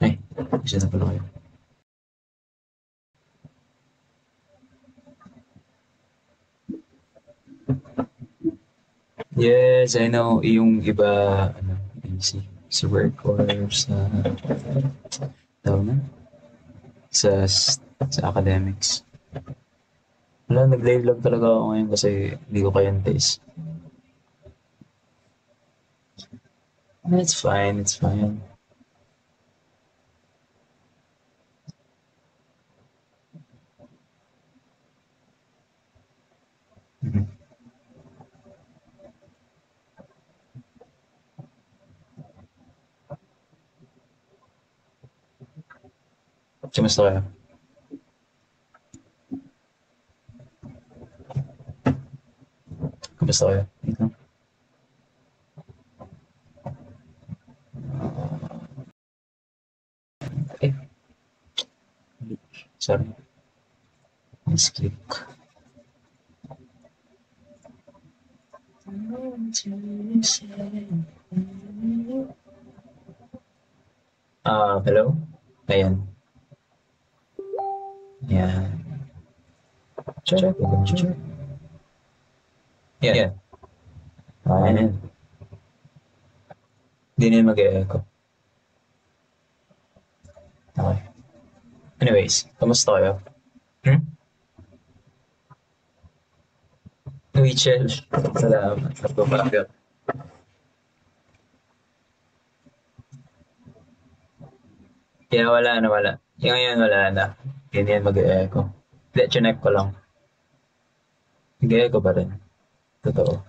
Ay, isa na pala kayo. Yes, I know. Yung iba, ano, busy sa work or sa, tawag na, sa, sa academics. Wala, nag-live lang talaga ako ngayon kasi hindi ko kayang taste. It's fine, it's fine. Mhm. Kamusta kayo? Kamusta kayo? Ito. Eh, sorry. Misclick. Hello? Ayan. Ayan. Check, check. Yeah. Ayan. Hindi na mag-e-echo. Okay. Anyways, kamusta kayo? Hmm? Rachel, salamat. Nagpapagat. Kaya wala na, wala. Yung ngayon wala na. Ganyan mag-e-echo. Hindi, chinek ko lang. Nag-e-echo pa rin. Totoo.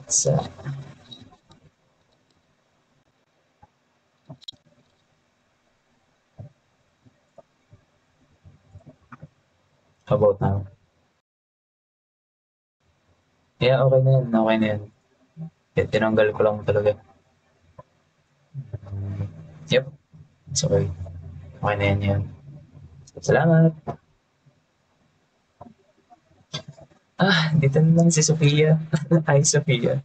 Sa, how about now? Yeah, okay na yan. Okay na yan. Tinanggal ko lang talaga. Yep. It's okay. Okay na yan yan. Salamat. Dito na lang si Sophia. Ay, Sophia.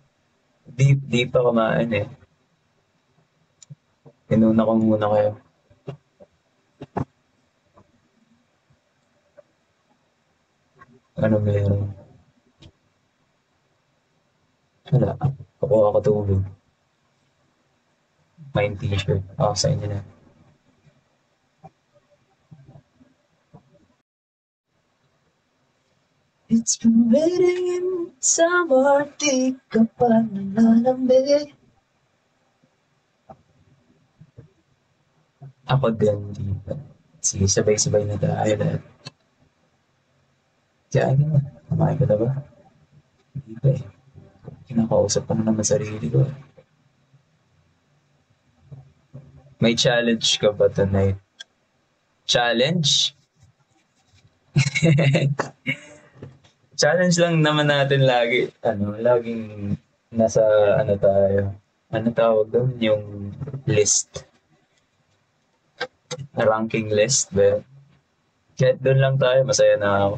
Di pa kumain eh. Inuna ko muna kayo. Ano meron? Wala. Kukuha ako tubig. May t-shirt. Sa inyo na. It's been waiting in summer, di ka pa nananambi. Ako din, di pa. Sige, sabay-sabay na tayo lahat. Diyan ka na. Kumain ka na ba? Hindi pa eh. Kinakausap ko na naman sarili ko. May challenge ka ba tonight? Challenge? Challenge lang naman natin lagi. Laging nasa ano tayo. Ano tawag doon? Yung list. Ranking list ba? Kahit doon lang tayo, masaya na ako.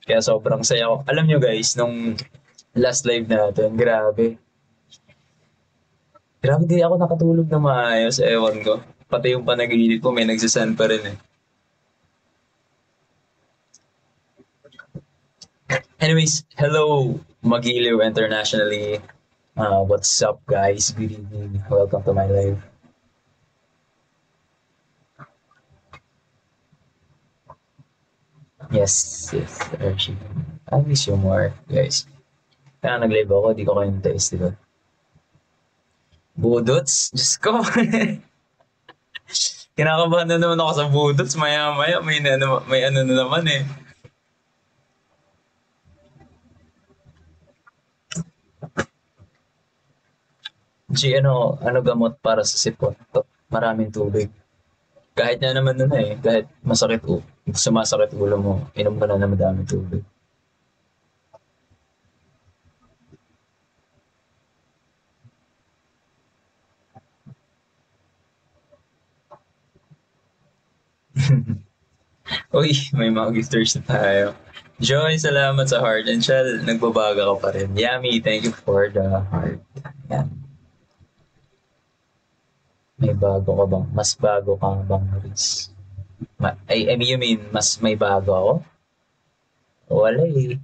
Kaya sobrang saya ko. Alam nyo guys, nung last live natin, grabe. Grabe di ako nakatulog na maayos, ewan ko. Pati yung panaginip ko, may nagsasend pa rin eh. Anyways, hello Magiliw internationally. What's up guys? Good evening. Welcome to my live. Yes, Archie. I miss you more, guys. Kaya nag-live ako, di ko kayo taste, di ba? Budots? Diyos ko. Kinakabahan na naman ako sa budots. Maya-maya, may ano na naman eh. Ano gamot para sa sipon? Maraming tubig. Kahit na naman nun eh, kahit masakit sumasakit ulo mo, inom ka na madaming tubig. Uy, may mga gifters na tayo. Joy, salamat sa heart. And Shell, nagbabaga ka pa rin. Yummy, thank you for the heart. Yan. May bago ka bang? Mas bago ka bang, Riz? I mean, you mean, mas may bago ako? Wala eh.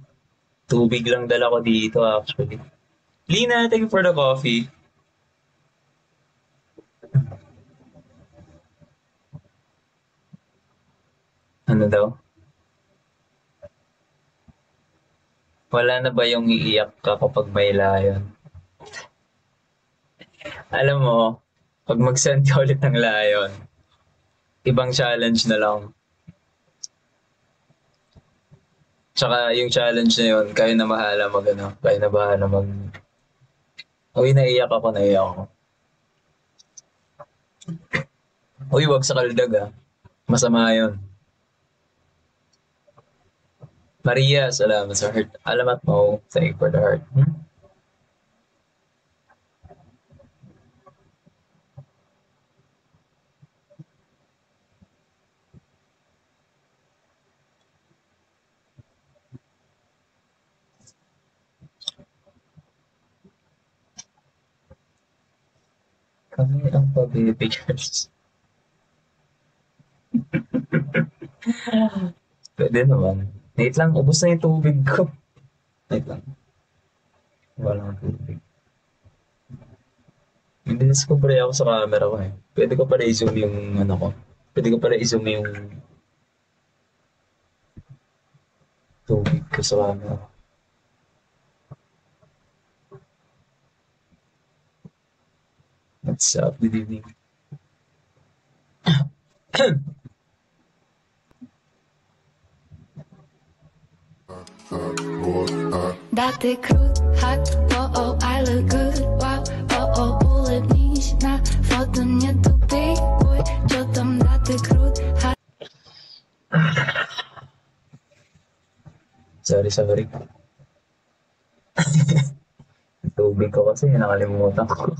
Tubig lang dala ko dito actually. Lina, thank you for the coffee. Ano daw? Wala na ba yung iiyak ka kapag may layon? Alam mo, pag mag-send ka ulit ng layon, ibang challenge na lang. Tsaka yung challenge na yun, kayo na bahala mag ano, kayo na bahala mag... Uy, naiyak ako. Uy, wag sa kaldag ah. Masama yun. Maria, salamat sa heart. Alamat mo, thank you for the heart. Kami ang pabibigers. Pwede naman. Wait lang, ubos na yung tubig ko. Wait lang. Walang tubig. Hindi discover ako sa camera ko eh. Pwede ko pala i-zoom yung ano ko. Pwede ko pala i-zoom yung tubig ko sa camera ko. What's up? Good evening. Dati krut, hot, oh oh, I look good, wow, oh oh, улыбнись на фото, не тупи, ой, чё там, dati krut, hot. Sorry. Tubig ko kasi, nakalimutan ko.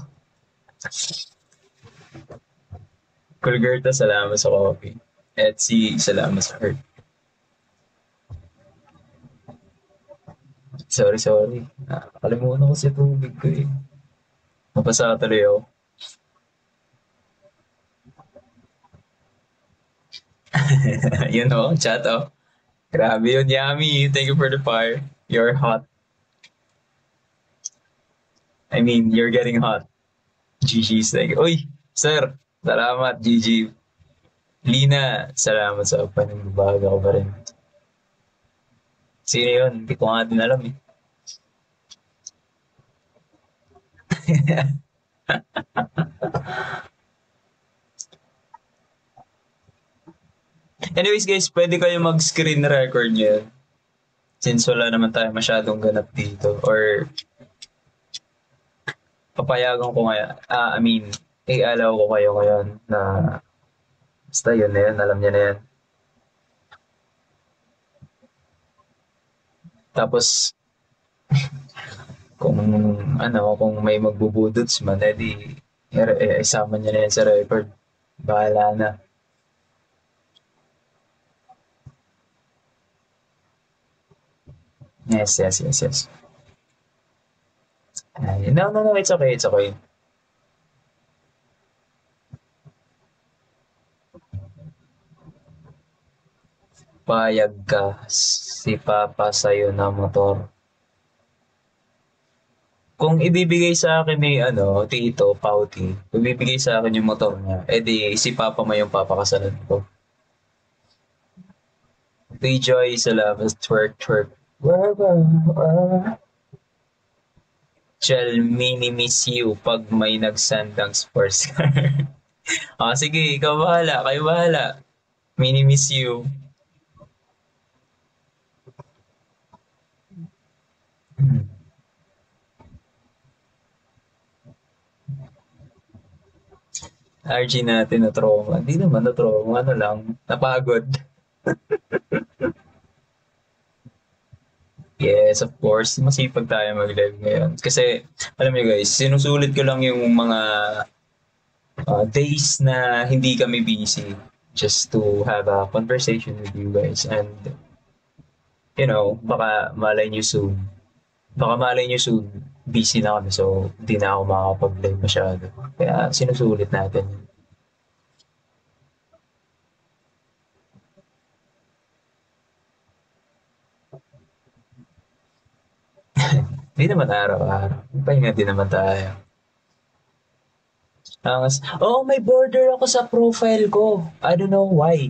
Kulgerta, salamat sa coffee. Etsy, salamat sa heart. Sorry. Nakalimutan ko si tubig ko eh. Mapasa ka tuloy ako. Yun o, chat o. Grabe yun, Yummy. Thank you for the fire. You're hot. I mean, you're getting hot. GG's, thank you. Uy, sir. Salamat, GG. Lina, salamat sa panagbabaga ko pa rin. Sino yun? Hindi ko nga din alam eh. Anyways guys, pwede kayo mag-screen record nyo. Since wala naman tayo masyadong ganap dito. Or papayagan ko kaya, i-allow ko kayo ngayon na basta yun na yun, alam niya na yan. Tapos, kung may magbubudots man, edi isama niya na yan sa record. Bahala na. Yes. No, it's okay. Payag ka, si Papa sa'yo na motor. Kung ibibigay sa akin ni Tito, Pauti, ibibigay sa akin yung motor niya, edi si Papa mo yung papakasalan ko. Joy, salamat, twerk. Chel, mini-miss you pag may nagsandang sports car. Sige, kayo bahala. Mini-miss you. RG natin na trauma. Hindi naman na trauma, napagod. Yes, of course. Masipag tayo mag-live ngayon. Kasi, alam niyo guys, sinusulit ko lang yung mga days na hindi kami busy. just to have a conversation with you guys. And, you know, baka malay nyo soon, busy na kami. So, di na ako makakapag-live masyado. Kaya, sinusulit natin yun. Hindi naman araw-araw. Pahinga din naman tayo. May border ako sa profile ko. I don't know why.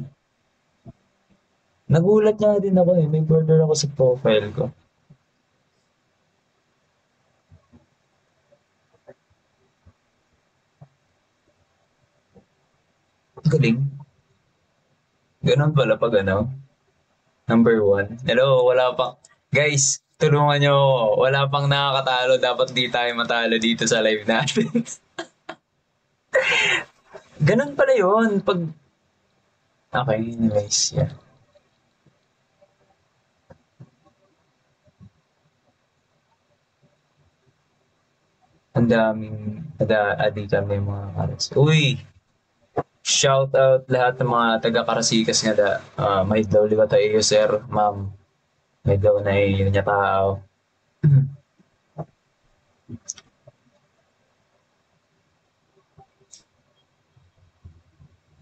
Nagulat nga din ako eh. May border ako sa profile ko. Galing. Ganun pala pag ano. Number 1. Hello, wala pang... Guys, tulungan nyo ako. Wala pang nakakatalo. Dapat di tayo matalo dito sa live natin. Ganun pala yun. Pag... Okay, anyways, yeah. Ang daming... Adi kami mga karas. Uy! Shout out lahat ng mga taga-Karasikas nga da. May daw liwa tayo, sir, ma'am. May daw na yun niya tao.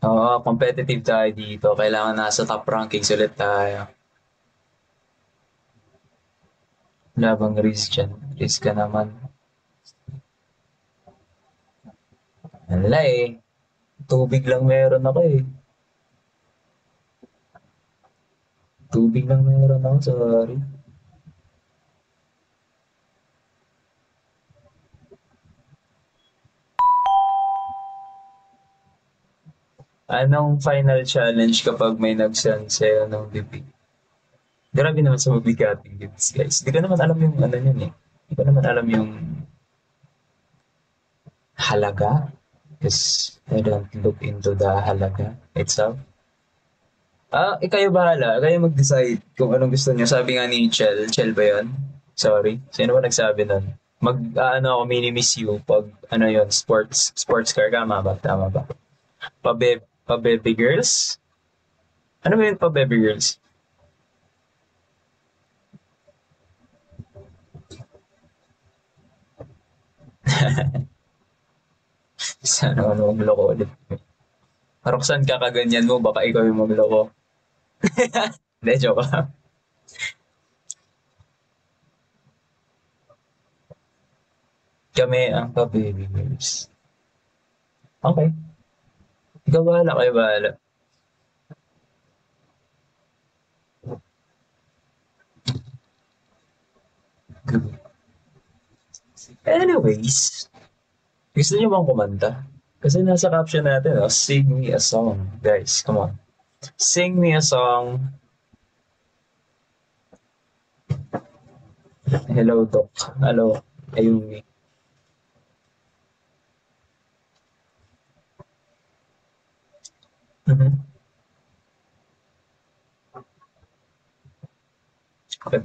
Oo, competitive tayo dito. Kailangan nasa top rankings ulit tayo. Labang risk dyan. Risk ka naman. Wala eh. Tubig lang meron ako eh. Tubig lang meron ako, sorry. Anong final challenge kapag may nag-send sa'yo ng bibig? Grabe naman sa mabigating gifts, guys. Di ko naman alam yung ano yun eh. Di ko naman alam yung halaga. Because I don't look into the halaga itself. Kayo bahala. Kayo mag-decide kung anong gusto niyo. Sabi nga ni Chel. Chel ba yun? Sorry. Sino ba nagsabi nun? Ako, mini-miss you pag, ano yun, sports car. Tama ba? Tama ba? Pa-baby girls? Ano ba yun pa-baby girls? Sana ano magloko ulit. Roxanne, kakaganyan mo, baka ikaw yung magloko. Hindi, joke lang. Kami ang pa-baby girls. Okay. Ikaw bahala, kayo bahala. Good. Anyways, gusto niyo bang kumanta? Kasi nasa caption natin, sing me a song. Guys, come on. Sing me a song. Hello, Doc. Hello, Ayumi. Mm-hmm. Okay.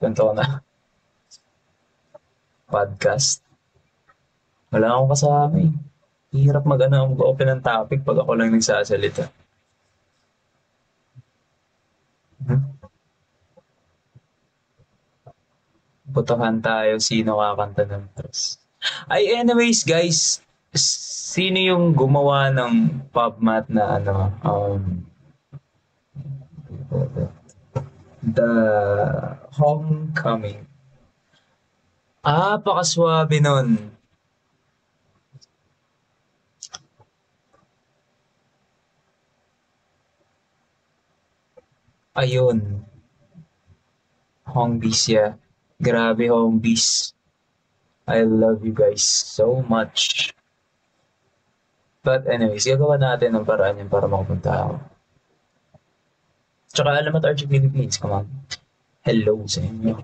Ganito ko na. Podcast. Wala akong kasama eh. Hirap mag-open ng topic pag ako lang nagsasalita. Botohan tayo sino kakanta ng first. Ay, anyways guys, sino yung gumawa ng PubMat na The Homecoming? Pakaswabe nun. Ayun. Hongbies, yeah. Grabe, Hongbies. I love you guys so much. But anyways, gagawa natin ng paraan yan para makapunta ako. Tsaka alam at RG Philippines, come on. Hello sa inyo.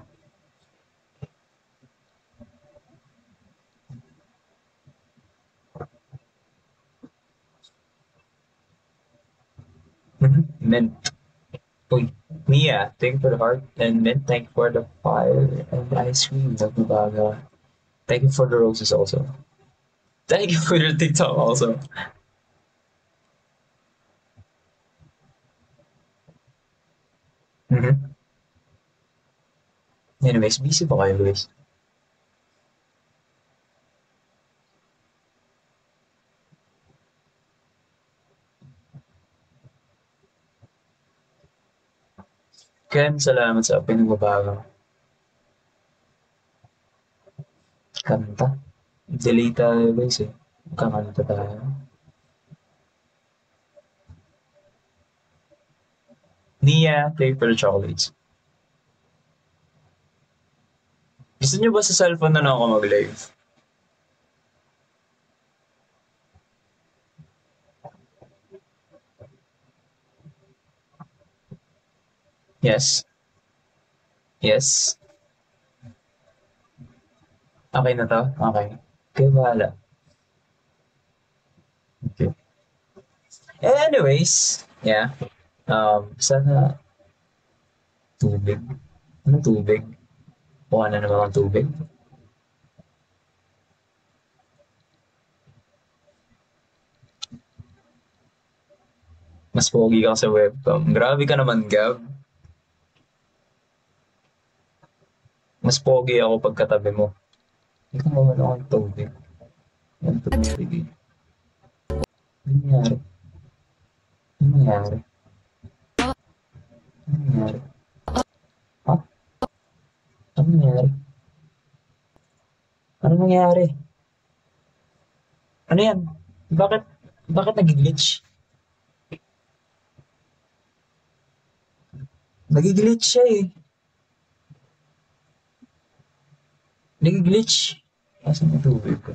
Mint. Uy, Mia, thank you for the heart. And Mint, thank you for the fire and the ice cream. Nagbabaga. Thank you for the roses also. Thank you for your TikTok also. Mhm. Anyways, busy ba kayo, guys? Ken, salamat sa pinagbabago. Kanta. Delay tayo, guys, eh. Kakanta tayo. Nia, play for the chocolates. Gusto niyo ba sa cellphone na lang ako mag-live? Yes. Yes. Okay na to? Okay. Okay, bahala. Okay. Anyways, yeah. Sana tubig. Ano tubig? Kuha na naman ang tubig. Mas pogi ka sa webcam. Grabe ka naman, Gab. Mas pogi ako pagkatabi mo. Hindi ko naman ako ng tubig. Ang tubig eh. Ano nangyari? Ano nangyari? Ano nangyari? Ha? Ano nangyari? Ano nangyari? Ano yan? Bakit nag-glitch? Nag-glitch siya eh. Nag-glitch. Asan yung tubig ko?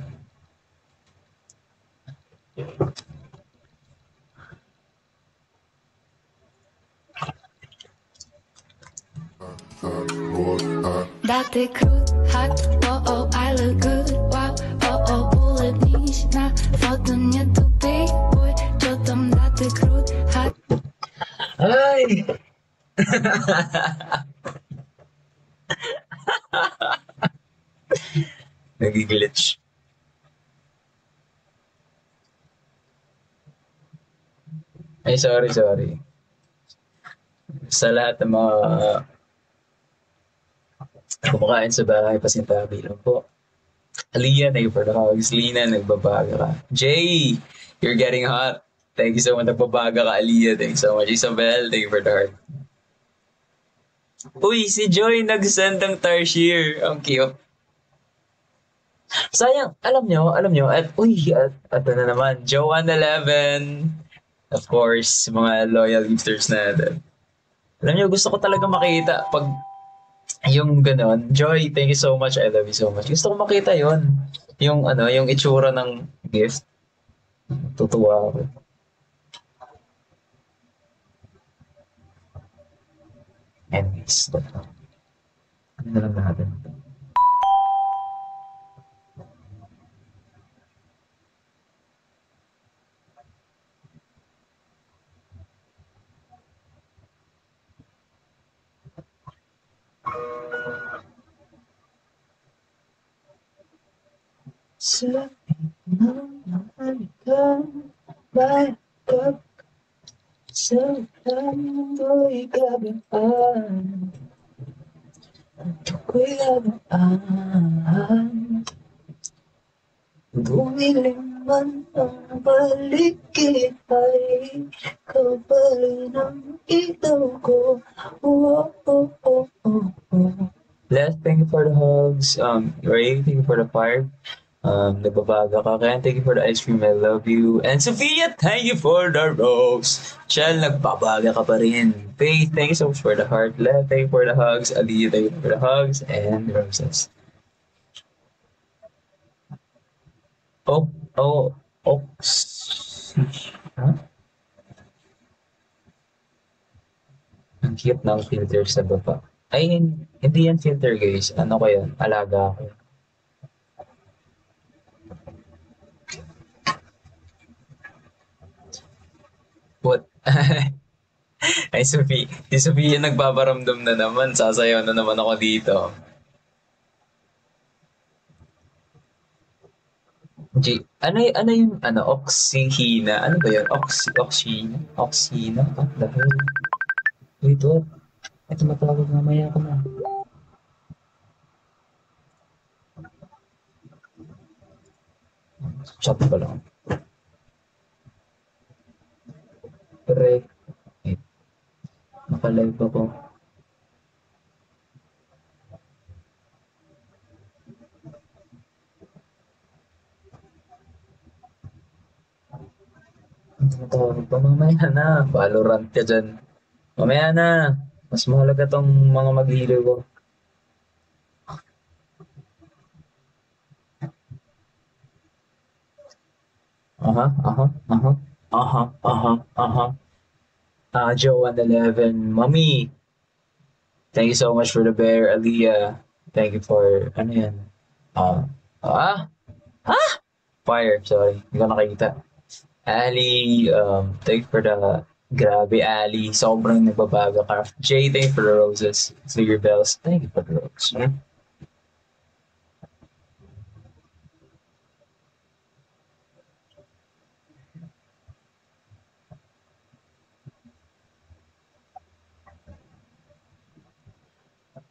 Dati krut, hot, oh oh, I look good, wow, oh oh, bullet knees, na foto niya to big boy, čo tam dati krut, hot. Ay! Nag-glitch. Ay, sorry. Sa lahat ng mga kumakain sa bahay, pasintabi lang po. Aliyah, thank you for the hugs. Lina, nagbabaga ka. Jay, you're getting hot. Thank you so much. Nagbabaga ka, Aliyah. Thank you so much. Isabel, thank you for the heart. Uy, si Joy nag-send ng Tarsier. Ang cute. Sayang, alam nyo, at na naman, Joanne11. Of course, mga loyal gifters natin. Alam nyo, gusto ko talaga makita pag yung ganon. Joy, thank you so much. I love you so much. Gusto ko makita yon, yung itsura ng gift. Tutuwa ako. Anyways, ano na lang natin. Sa sa tando'y gabaan, ako'y labaan. Bumiling man ang paligid ay ikaw pa rin ang itaw ko. Oh, oh, oh, oh, oh. Les, thank you for the hugs. Ray, thank you for the fire. Nagbabaga ka. Kaya thank you for the ice cream. I love you. And Sophia, thank you for the rose. Shell, nagbabaga ka pa rin. Faith, thank you so much for the heart. Le, thank you for the hugs. Ali, thank you for the hugs and roses. Oh, huh? Ang cute ng filter sa baba. Ay, hindi yan filter, guys. Ano ko yun? Alaga ko. What? Ay, Sophie. Si Sophie yung nagbabaramdam na naman. Sasayaw na naman ako dito. Ano yung, oxyhina? Ano ba yun? Oxyhina? Oxyhina? What the hell? Wait, what? Ito matawag mamaya ko na. Chat pa lang. Correct. Wait, nakalive ako. Matawag pa mamaya na. Valorant ka dyan. Mamaya na. Mas mahalaga tong mga maghihilo ko. Aha, aha, aha. Aha, aha, aha. Joe 111. Mommy, thank you so much for the bear. Aliyah, thank you for, ano yan? Ah, fire, sorry. Hindi ko nakikita. Ali, thank you for the, grabe Ali, sobrang nagbabago ka. Jay, thank you for the roses. Clear bells, thank you for the roses.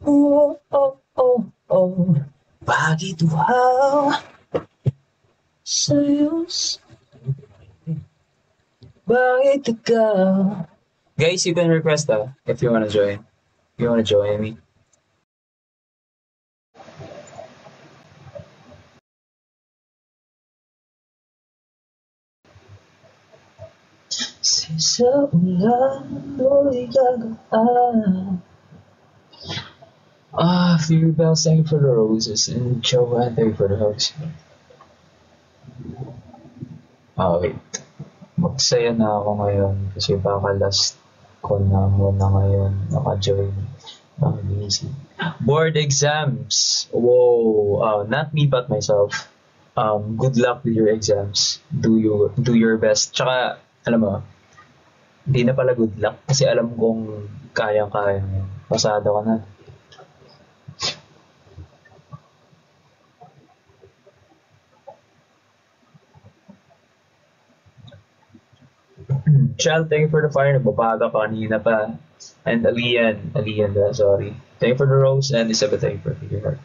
Oh, oh, oh, oh. Bakit wow? Sa'yo, bakit ikaw? Guys, you can request if you wanna join. If you wanna join me. Sa ulan mo'y gagaan. Fear bells, thank you for the roses. And Joanne, thank you for the hugs. Wait. Magsaya na ako ngayon kasi baka last ko na muna ngayon naka-join. Busy. Board exams. Whoa. Not me but myself. Good luck with your exams. Do your best. Tsaka, alam mo, hindi na pala good luck kasi alam kong kayang-kaya mo. Pasado ka na. Child, thank you for the fire. Nagbabaga ka kanina pa. And Alian, sorry. Thank you for the rose and Isabel, thank you for your heart.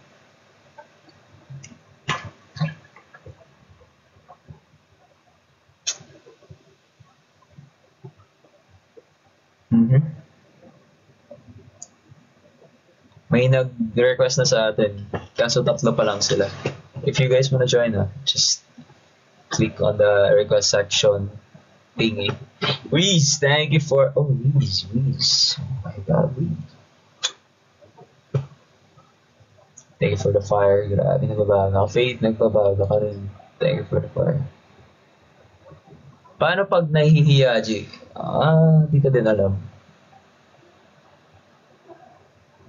Mm-hmm. May nag-request na sa atin. Kaso tatlo pa lang sila. If you guys wanna join, just click on the request section thingy. Reese, thank you for... Oh, Reese. Oh my God, Reese. Thank you for the fire. Grabe, nagbabaga. Faith, nagbabaga ka rin. Thank you for the fire. Paano pag nahihiya, G? Di ka din alam.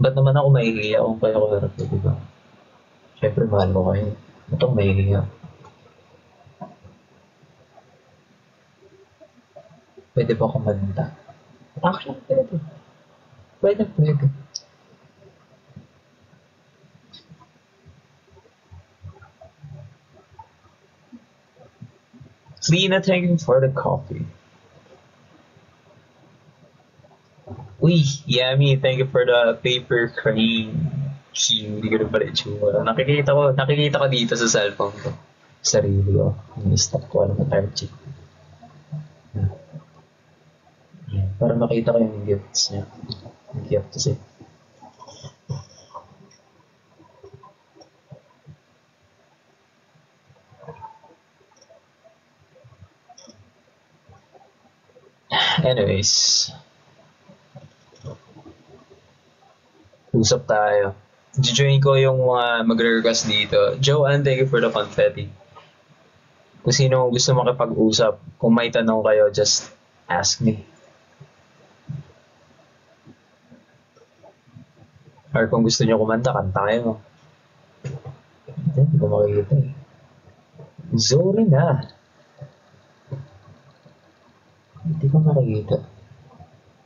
Ba't naman ako mahihiya kung kaya ko harap ko, diba? Siyempre, mahal mo kayo. Ba't ako mahihiya? Pwede ba akong manunta? Actually, pwede. Pwede. Lena, thank you for the coffee. Uy, Yummy, thank you for the paper crane. Hindi ko na pala itsura. Nakikita ko dito sa cellphone ko. Sarili ko. Ini-stop ko alam na target. Para makita ko yung gifts niya. Yung gift kasi. Anyways. Usap tayo. Join ko yung mga magre-request dito. Joanne, thank you for the confetti. Kung sino gusto makipag-usap, kung may tanong kayo, just ask me. Or kung gusto nyo kumanta, kanta kayo. Hindi ko makikita eh. Sorry na. Hindi ko makikita.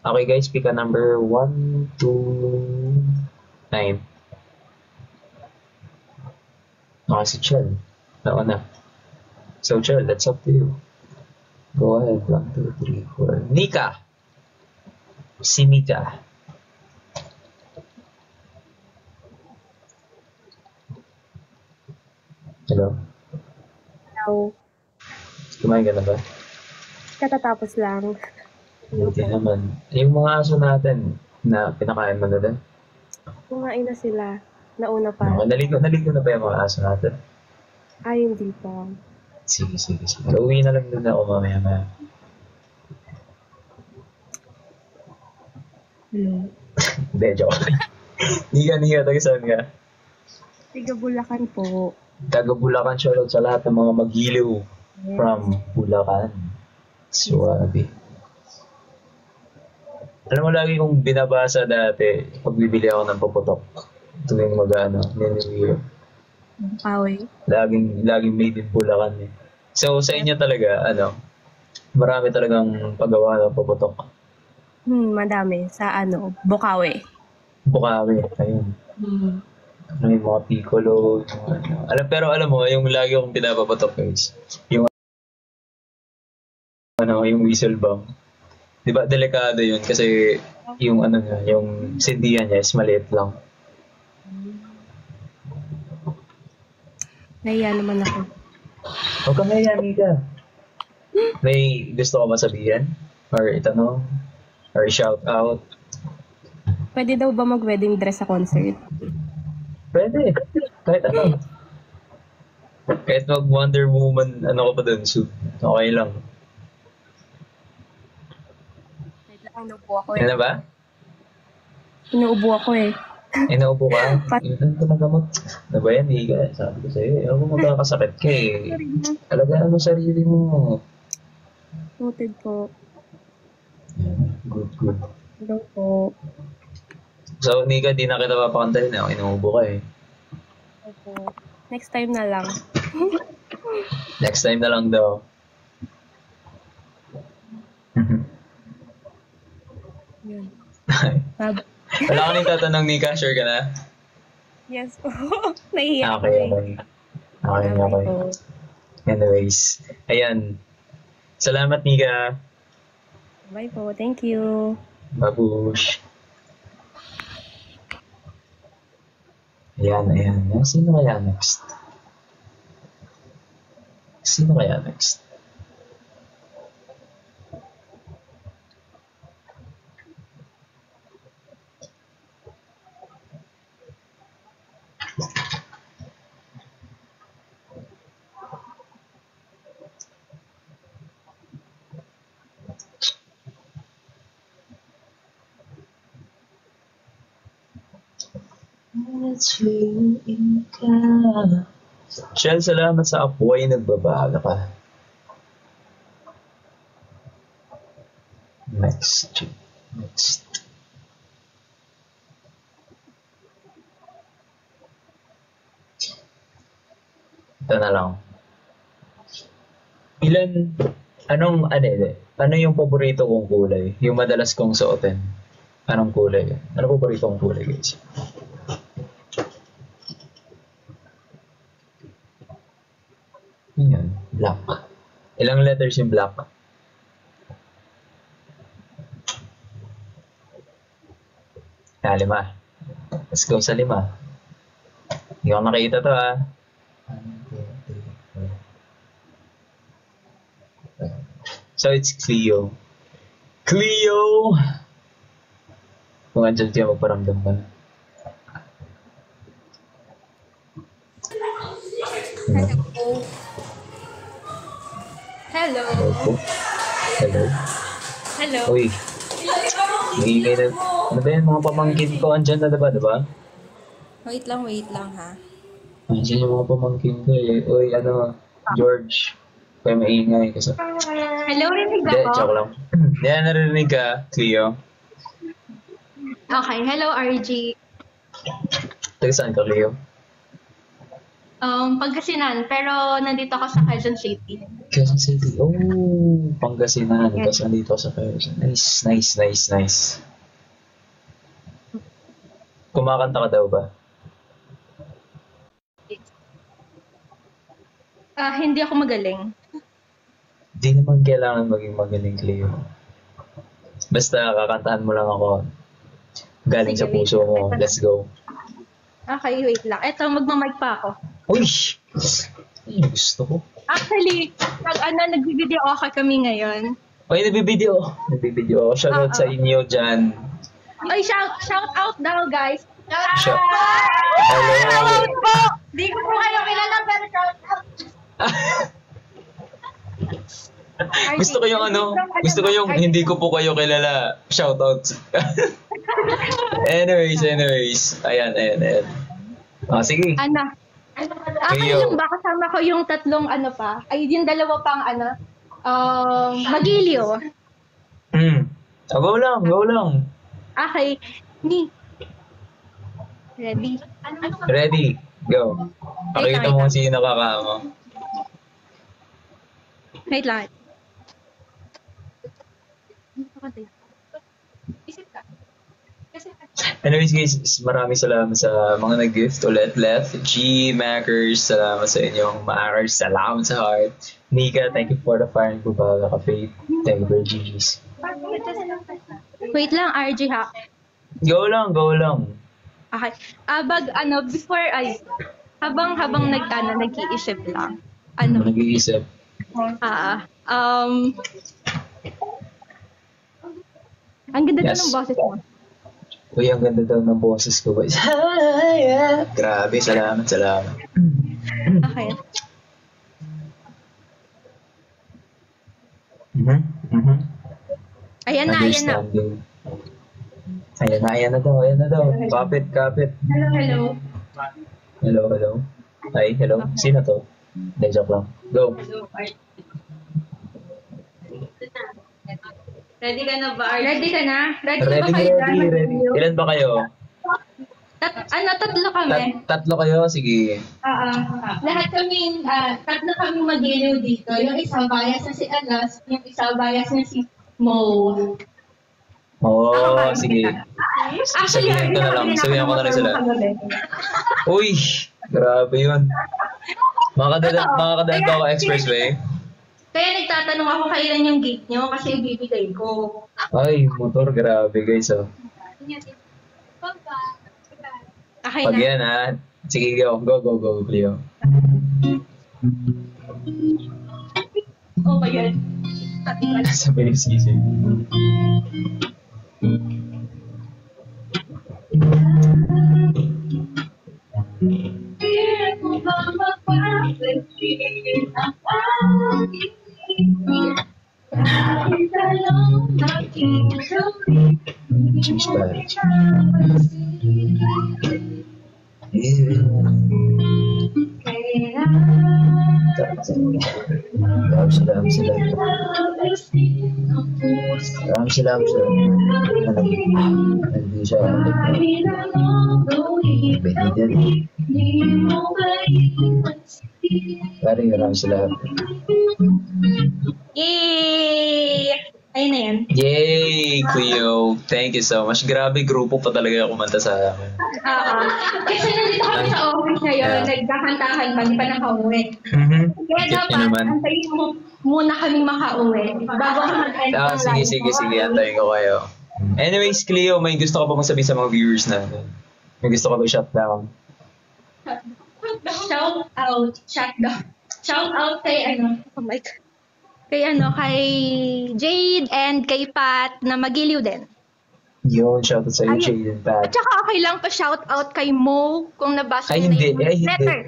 Okay guys, pick a number 1, 2, 9. Okay, si Chel. Nauna. So, Chel, that's up to you. Go ahead. 1, 2, 3, 4. Nika. Si Nika. Hello? Hello. Kumain ka na ba? Katatapos lang. Hello Buti po. naman. Yung mga aso natin na pinakain mo na din. Kumain na sila. Nauna pa. No, naligo na ba yung mga aso natin? Ay, hindi pa. Sige. Uwi na lang din ako mamaya. Hello. Hindi, joke. Nika, taga saan ka? Tiga Bulacan po. Taga Bulacan, shoutout sa lahat ng mga magiliw from Bulacan. Suwabe. Alam mo, lagi kong binabasa dati pag bibili ako ng paputok tuwing New Year. Away. Laging made in Bulacan eh. So, sa inyo talaga, marami talagang paggawa ng paputok. Madami. Sa Bukawi. Bukawi, ayun. Yung mga piccolo, pero alam mo, yung lagi akong pinapapatok guys, yung whistle bomb. Di ba, delikado yun kasi yung yung sindihan niya is maliit lang. Nahiya naman ako. Huwag kang mahiya, Nika. May gusto ka masabihan? Or itanong? Or shout out? Pwede daw ba mag-wedding dress sa concert? Pwede. Kahit ano. Kahit mag Wonder Woman, ka pa dun, suit. Okay lang. Wait lang, inuubo ako Yan na ba? Inuubo ako eh. Inuubo ka? Yun ito na gamot. Ano ba yan, Ika? Sabi ko sa'yo, ako magkakasakit ka eh. Alagaan mo sarili mo. Noted po. Good. Hello po. So, Nika, di na kita papakantahin eh. Inuubo ka eh. Opo. Next time na lang. Next time na lang daw. Yun. Wala ka nang tatanong, Nika. Sure ka na? Yes po. Nahiya ako Okay. eh. Okay. po. Anyways. Ayan. Salamat, Nika. Bye po. Thank you. Babush. Ayan. Sino kaya next? Shell, salamat sa apoy, nagbabahala ka. Next. Ito na lang. Ano yung paborito kong kulay? Yung madalas kong suotin. Anong kulay? Ano paborito kong kulay, guys? Yan, black. Ilang letters yung black? Lima. Let's go sa 5. Hindi ko nakita to ah. So it's Cleo. Kung andyan siya, magparamdam ka na. Hello. Hello. Uy. Maingay na. Ano ba yan? Mga pamangkin ko andyan na diba? Wait lang ha. Andyan yung mga pamangkin ko eh. Uy, George. Kaya maingay kasi. Hello, rinig Hindi, ako? joke lang. Yan, narinig ka, Cleo. Okay, hello RG. Taga saan ka, Cleo? Pagkasinan, pero nandito ako sa Quezon City. Quezon City. Oh, Pangasinan. Tapos nandito ako sa Quezon. Nice. Kumakanta ka daw ba? Hindi ako magaling. Di naman kailangan maging magaling, Cleo. Basta kakantahan mo lang ako. Galing Sige, sa puso mo. Let's go. Okay, wait lang. Eto, magmamic pa ako. Uy! Ay, gusto ko. Actually, nagbibideo okay kami ngayon. Uy, nagbibideo. Nagbibideo ako. Shoutout sa inyo dyan. Ay, shout out daw, guys. Shout- Hello Hello! po! Di ko po kayo kilala, pero shout out. Gusto ko yung gusto ko yung hindi ko po kayo kilala. Shoutout. anyways. Ayan. Sige. Ano? Okay Kayo. lang ba? Kasama ko yung tatlong pa. Ay, yung dalawa pang Magilio. Go lang. Okay. Ready? Ready. Go. Pakita mo kung sino kakama. Wait lang. Anyways guys, maraming salamat sa mga nag-gift ulit left. G, Mackers, salamat sa inyong Mackers, salamat sa heart. Nika, thank you for the fire and Kubala Cafe. Thank you for G's. Wait lang, RG ha. Go lang. Okay. Habang nag-iisip lang. Nag-iisip. Ang ganda Yes. ng boses mo. Uy, ang ganda daw ng boses ko guys. Grabe, salamat. Okay. Ayan na. Understanding. Ayan na daw. Kapit. Hello. Hello. Ay, hello. Sino to? Hindi, joke lang. Go. Ready ka na ba? Ready ka na? Ready. Ilan ba kayo? Tatlo kami. Tatlo kayo? Sige. Lahat kami, tatlo kami mag-iliw dito. Yung isa bias na si Alas, yung isa bias na si Mo. Sige. Sabihan ko na rin sila. Uy, grabe yun. Makakadala ba ako expressway? Kaya nagtatanong ako kailan yung gate nyo kasi ibibigay ko. Ay, motor, grabe guys. Okay Pag na. yan sige, go, Cleo. Oh my God. Sabi yung sisig. Cheese patty. Salamat sila. Hindi siya. Maraming salamat. Yay! Ayun na yan. Yay, Cleo. Thank you so much. Grabe, grupo pa talaga kumanta sa amin. Kasi nandito kami sa office ngayon, Yeah. nagkakantahan pa, di pa nakauwi. Kaya Cute dapat, naman. antayin mo muna kami makauwi bago ka mag-end ng live. Sige. Antayin ko kayo. Anyways, Cleo, may gusto ka pa sabihin sa mga viewers natin? May gusto ka ba shut down? Shout out kay oh my God. Kay Jade and kay Pat na magiliw din. Yun, shoutout sa iyo, Ay, Jade and At Pat. saka okay lang pa shout out kay Mo kung nabasa Ay, niyo hindi. na yung letter.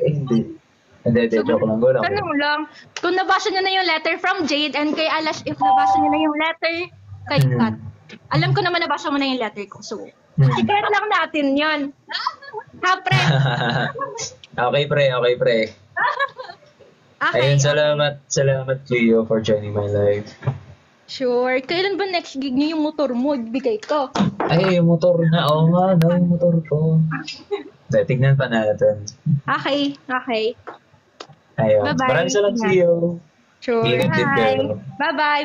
Hindi, joke lang. Go lang. Tanong lang, kung nabasa niyo na yung letter from Jade and kay Alash, if nabasa niyo na yung letter kay Pat. Alam ko naman nabasa mo na yung letter ko. So, secret lang natin yon. Ha, pre? Okay, pre. Okay. Ayun, salamat Cleo for joining my life. Sure. Kailan ba next gig niyo yung motor mo? Ibigay ko. Ay, yung motor na. Oo nga, yung motor ko. Tignan pa natin. Okay. Ayun. Bye-bye. Maraming salamat, Cleo. Sure. Ingat din Hi. kayo. Bye-bye,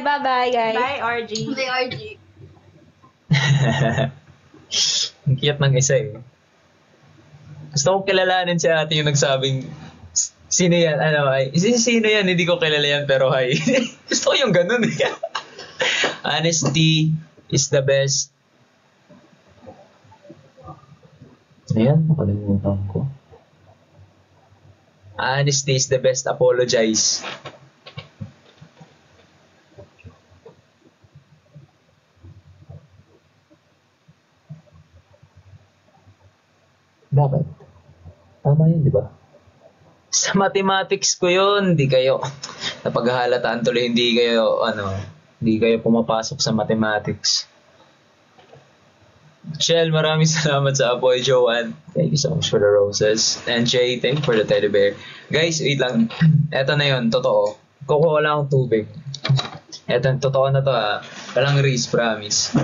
guys. Bye, RG. Ang cute ng isa eh. Gusto kong kilalanin si ate yung nagsabing Sino yan? Ano, ay? Sino yan? Hindi ko kilala yan, pero hi. Gusto ko yung ganun eh. Honesty is the best. Ayan, nakalimutan ko. Honesty is the best. Apologize. Bakit? Tama yun, di ba? Sa mathematics ko yun, hindi kayo napaghahalataan tuloy, hindi kayo pumapasok sa mathematics. Shell, maraming salamat sa apoy. Joanne, thank you so much for the roses. And Jay, thank you for the teddy bear. Guys, wait lang. Eto na yun, totoo. Kukuha lang akong tubig. Eto, totoo na to ha. Walang race, promise.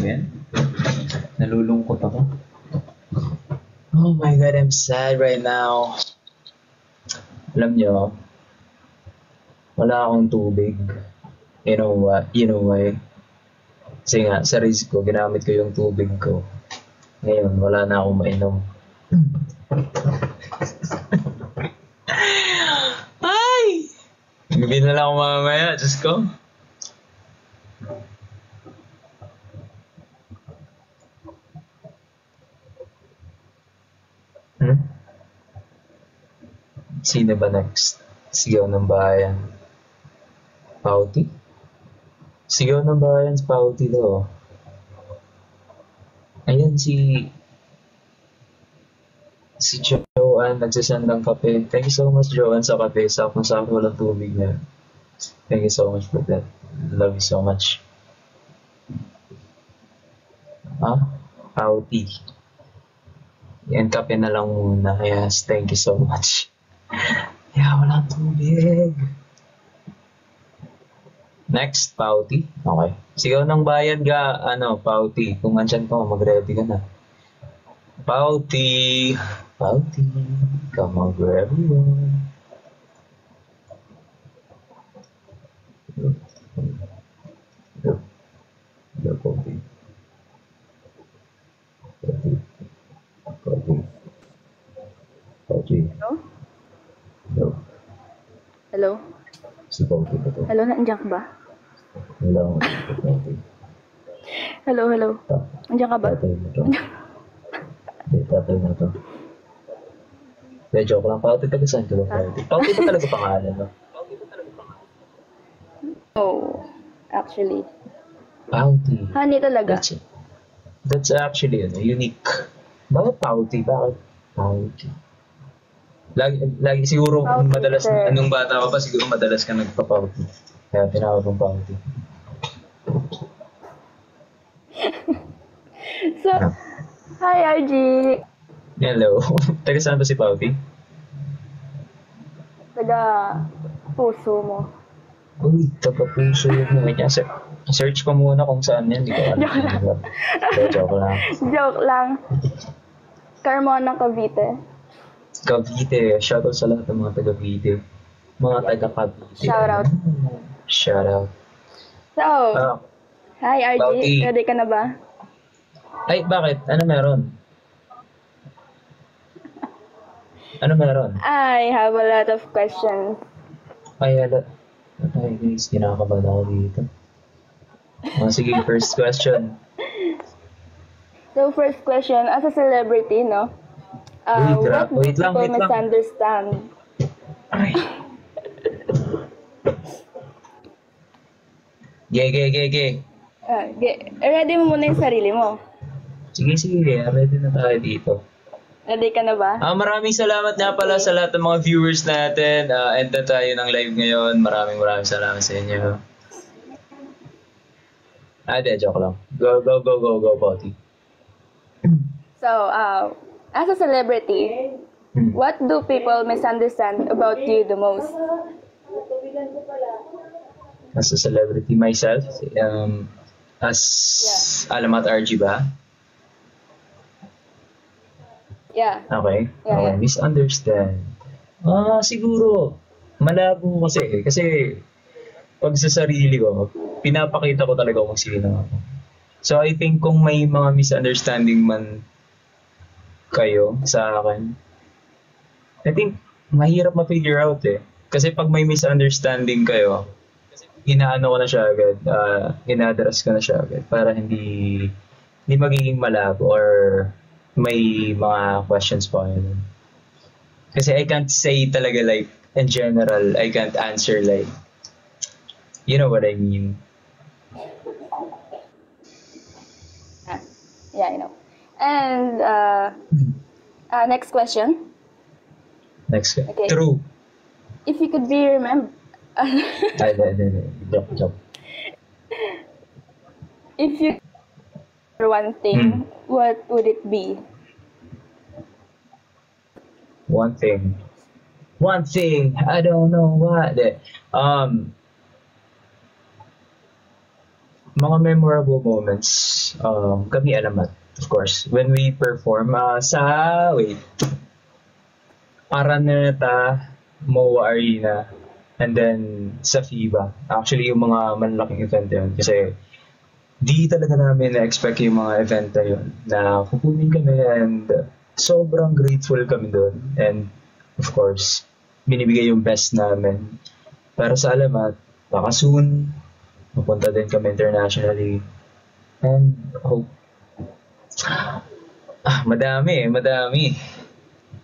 Ayan. Nalulungkot ako. Oh my God, I'm sad right now. Alam nyo, wala akong tubig. You know what? You know why? Kasi nga, sa race ko, ginamit ko yung tubig ko. Ngayon, wala na akong mainom. Ay! Hindi na lang ako mamamaya. Diyos ko. Sino ba next? Sigaw ng bayan. Pauti? Sigaw ng bayan sa Pauti daw. Ayan si Joanne nagsasend ng kape. Thank you so much, Joanne, sa kape. Sakong-sakong walang tubig na. Thank you so much for that. Love you so much. Pauti. Yan, kape na lang muna. Yes, thank you so much. Yeah, walang tubig. Next, Pauti. Okay. Sigaw ng bayan ga, Pauti. Kung andyan pa, mag-ready ka na. Pauti. Pauti. Come on, everyone. Yo, Pauti. Pauti. Pauti. Pauti. Hello? Hello. Hello? Si Pauti ba to? Hello, nandiyan ka ba? Hello. Pauti. Hello, hello. Nandiyan ka ba? Tatay na to. Tatay na to. De, joke lang. Pauti taga saan ka ba, Pauti? Pauti ba talaga pangalan, no? Oh, actually. Pauti. Honey talaga. That's actually unique. Bakit Pauti? Bakit Pauti? Lagi siguro Pauti, madalas, sir. anong bata ka pa, siguro madalas ka nagpa-Pauti. Kaya tinawag kong Pauti. Hi, RG. Hello. Taga saan ba si Pauti? Taga puso mo. Uy, taga-puso mo. Search ko muna kung saan yan. Hindi ko alam. Joke lang. Joke lang. Carmona, Cavite. Cavite. Shoutout sa lahat ng mga taga-Cavite. Mga taga-Cavite. Shoutout. Shoutout. So, hi, RG. Pauti. Ready ka na ba? Ay, bakit? Ano meron? Ano meron? I have a lot of questions. Ay, guys, kinakabahan ako dito. Sige, first question. So, first question, as a celebrity, no? What do wait lang. people misunderstand? Ay. Ge. Ready mo muna yung sarili mo. Sige, ready na tayo dito. Ready ka na ba? Maraming salamat nga pala sa lahat ng mga viewers natin. End na tayo ng live ngayon. Maraming salamat sa inyo. Joke lang. Go, Pauti. So, as a celebrity, what do people misunderstand about you the most? As a celebrity myself, as Alamat RG ba? Yeah. Okay. Yeah. Misunderstand. Siguro, malabo kasi. Kasi, pag sa sarili ko, pinapakita ko talaga kung sino ako. So, I think kung may mga misunderstanding man kayo sa akin, I think, mahirap ma-figure out eh. Kasi pag may misunderstanding kayo, inaano ko na siya agad, ina-address ko na siya agad para hindi magiging malabo or may mga questions pa kayo. Kasi I can't say talaga like, in general, I can't answer like, you know what I mean? Yeah, I know. And next question. Okay. True. If you could be remembered... Joke. If you one thing, what would it be? One thing. I don't know what. Mga memorable moments. Kami Alamat, of course. When we perform Araneta, MOA Arena, and then sa FIBA. Actually, yung mga malalaking event yun. Kasi di talaga namin na-expect yung mga event na yun. Na kukunin kami and sobrang grateful kami doon. And of course, binibigay yung best namin. Para sa Alamat, baka soon, mapunta din kami internationally. And hope. Madami.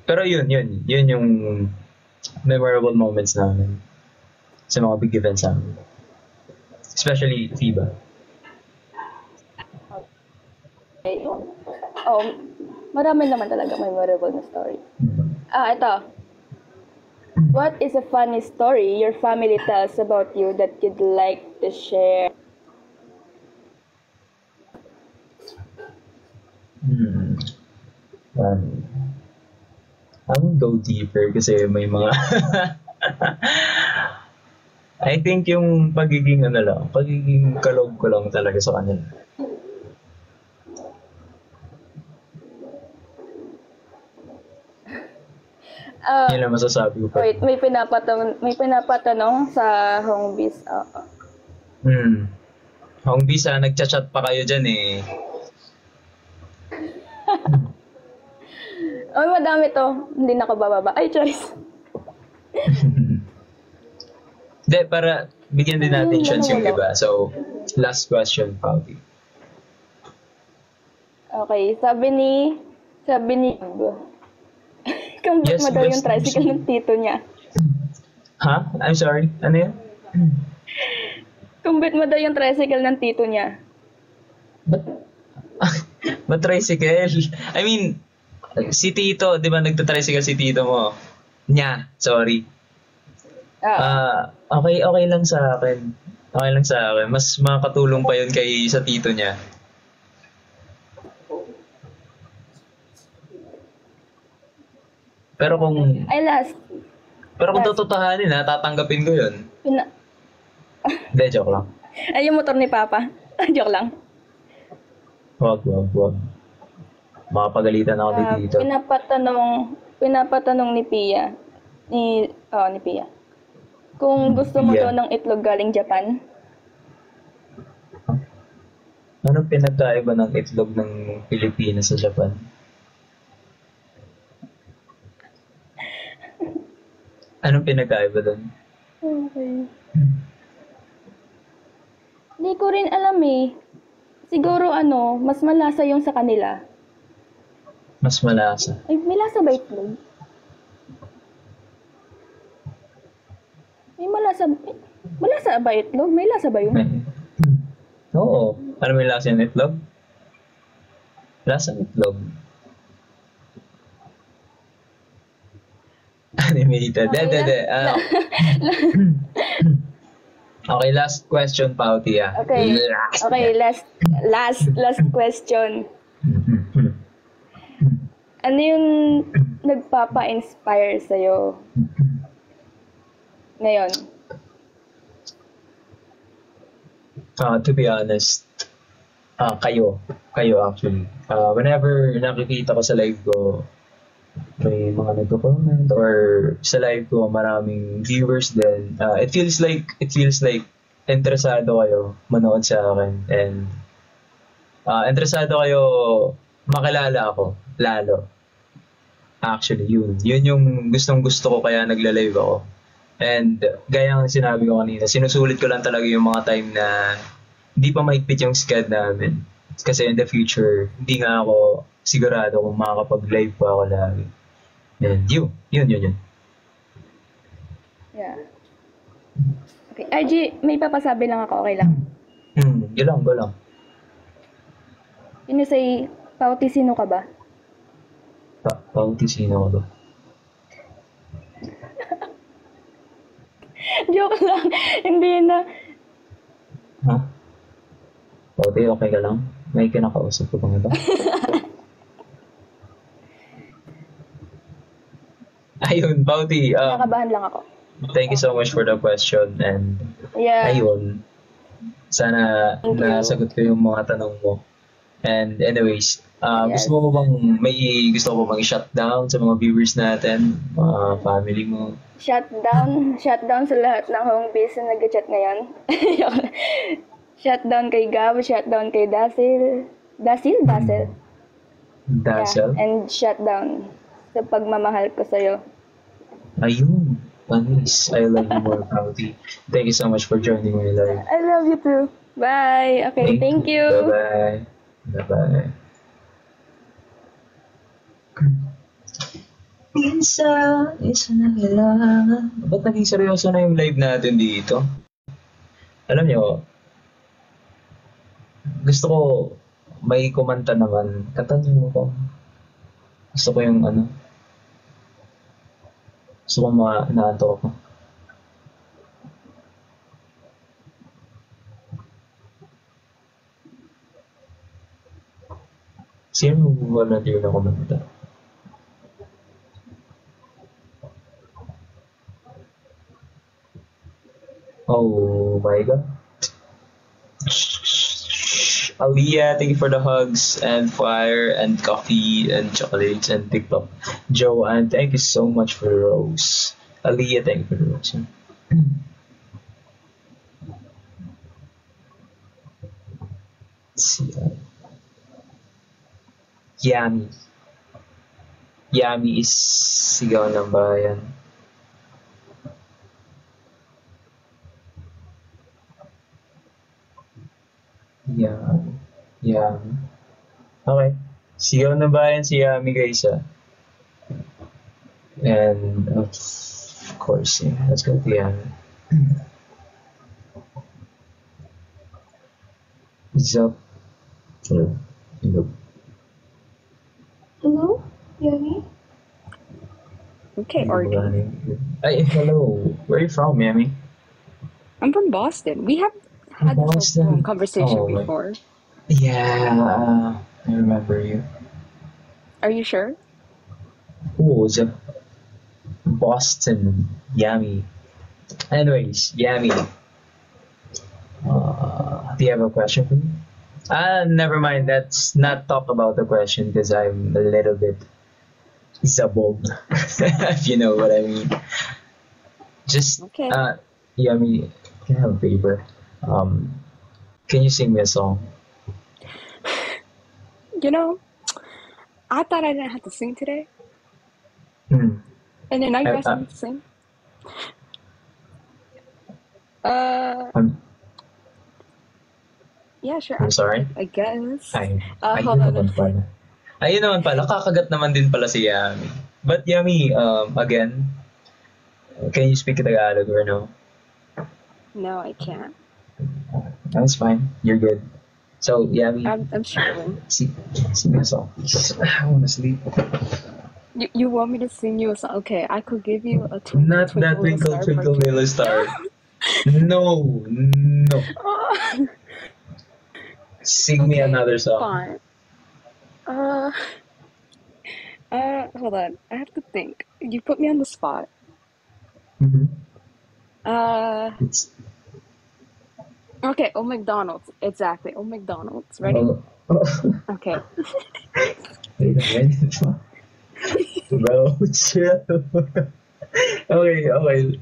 Pero yun yung memorable moments namin sa mga big events namin. Especially FIBA. Okay. Marami naman talaga memorable na story. Ito. What is a funny story your family tells about you that you'd like to share? I won't go deeper kasi may mga I think yung pagiging kalog ko lang talaga sa kanila. Yun lang masasabi ko. Wait, may pinapatanong sa Hongbiz. Hongbiz nagchat-chat pa kayo dyan eh. Madami to. Hindi nakabababa. Ay, choice. Hindi, para bigyan din natin chance yung iba. So, last question, Pauti. Okay, sabi ni kumbit mo daw yung tricycle ng tito niya. Ha? I'm sorry? Ano yun? Kumbit mo daw yung tricycle ng tito niya. Ba't tricycle? I mean, si Tito, di ba nagta-tricycle si Tito mo? Sorry. Okay lang sa akin. Mas makakatulong pa yun sa Tito niya. Pero kung Last. totohanin ha, tatanggapin ko yun. Pina- Hindi, joke lang. Ay, yung motor ni Papa. Joke lang. Wag. Makapagalitan ako ni Tito. Pinapatanong ni Pia. Ni Pia. Kung gusto mo Pia. daw ng itlog galing Japan. Anong pinagkaiba ng itlog ng Pilipinas sa Japan? Anong pinagkaiba doon? Okay. Hindi ko rin alam eh. Siguro mas malasa yung sa kanila. Mas malasa. Ay, may lasa ba itlog? Malasa ba itlog? May lasa ba yun? Oo. Ano may lasa yung itlog? Lasa ng itlog. Animated. Okay, Okay, last question, Pauti. Okay. Okay, last question. Ano yung nagpapa-inspire sa'yo ngayon? To be honest, kayo actually. Whenever nakikita ko sa live ko, may mga nagko-comment or sa live ko maraming viewers din. It feels like interesado kayo manood sa akin and interesado kayo makilala ako lalo. Actually, yun yung gustong-gusto ko kaya nagla-live ako. And gaya ng sinabi ko kanina, sinusulit ko lang talaga yung mga time na hindi pa mahigpit yung schedule namin. Kasi in the future, hindi nga ako sigurado kung makakapag-live pa ako lagi. And yun. Yeah. Okay. RG, may papasabi lang ako, okay lang? Yun lang. Yun yung say, Pauti, sino ka ba? Pauti, sino ka ba? Joke lang. Hindi na. Ha? Pauti, okay ka lang? May kinakausap ko bang ito? Ayun, Pauti. Nakabahan lang ako. Thank you so much for the question. And Yeah. ayun, sana Thank you. nasagot ko yung mga tanong mo. And anyways, Yes. gusto mo ba bang i-shutdown sa mga viewers natin, mga family mo? Shutdown sa lahat ng home base na nag-chat ngayon. Shutdown kay Gab, shutdown kay Dasil. Dasil? Dazzle? Yeah. And shutdown sa pagmamahal ko sa'yo. Ayun. Panis. I love you more, Pauti. Thank you so much for joining my live. I love you too. Bye. Okay, thank you. Bye-bye. Bye-bye. Minsan, isa na kailangan. Ba't naging seryoso na yung live natin dito? Alam nyo, gusto ko may kumanta naman. Katanong mo ko. Gusto ko yung gusto ko naato ako. Sino volunteer na kumanta? Oh my God. Aliyah, thank you for the hugs and fire and coffee and chocolates and TikTok. Joanne, thank you so much for the rose. Aliyah, thank you for the rose. Let's see. Yummy. Yummy is sigaw ng bayan. Yummy. Okay. Sigaw ng bayan si Yummy, guys. And of course, yeah. Let's go to Yummy. Zup. Hello. Hello? Yummy? Okay, Artie. Hey, hello. Where are you from, Yummy? I'm from Boston. We have had this Boston. conversation Oh, before. Yeah, I remember you. Are you sure? Who was it? Boston. Yummy. Anyways, Yummy. Do you have a question for me? Never mind. Let's not talk about the question because I'm a little bit zabog, if you know what I mean. Just, Okay. Yummy, can I have a favor? Can you sing me a song? You know, I thought I didn't have to sing today, Hmm. and then now you're I, asking I, me to sing. Uh, I'm, yeah, sure. I'm sorry. I guess. Ay, Hold ayun on. naman pala. Ayun naman pala, kakagat naman din pala si Yami. But Yami, again, can you speak Tagalog or no? No, I can't. That's fine. You're good. So, Yami, I'm struggling. sing me a song. I want to sleep. You want me to sing you a song? Okay, I could give you a Twinkle Not that Twinkle Twinkle Little Twinkle Star Little part Star. No, no. two. Sing me Okay, another song. fine. Uh, hold on. I have to think. You put me on the spot. Mm-hmm. Uh, It's okay. Oh, McDonald's. Exactly. Oh, McDonald's. Ready? oh. Okay. Wait a minute. Bro, chill. Okay.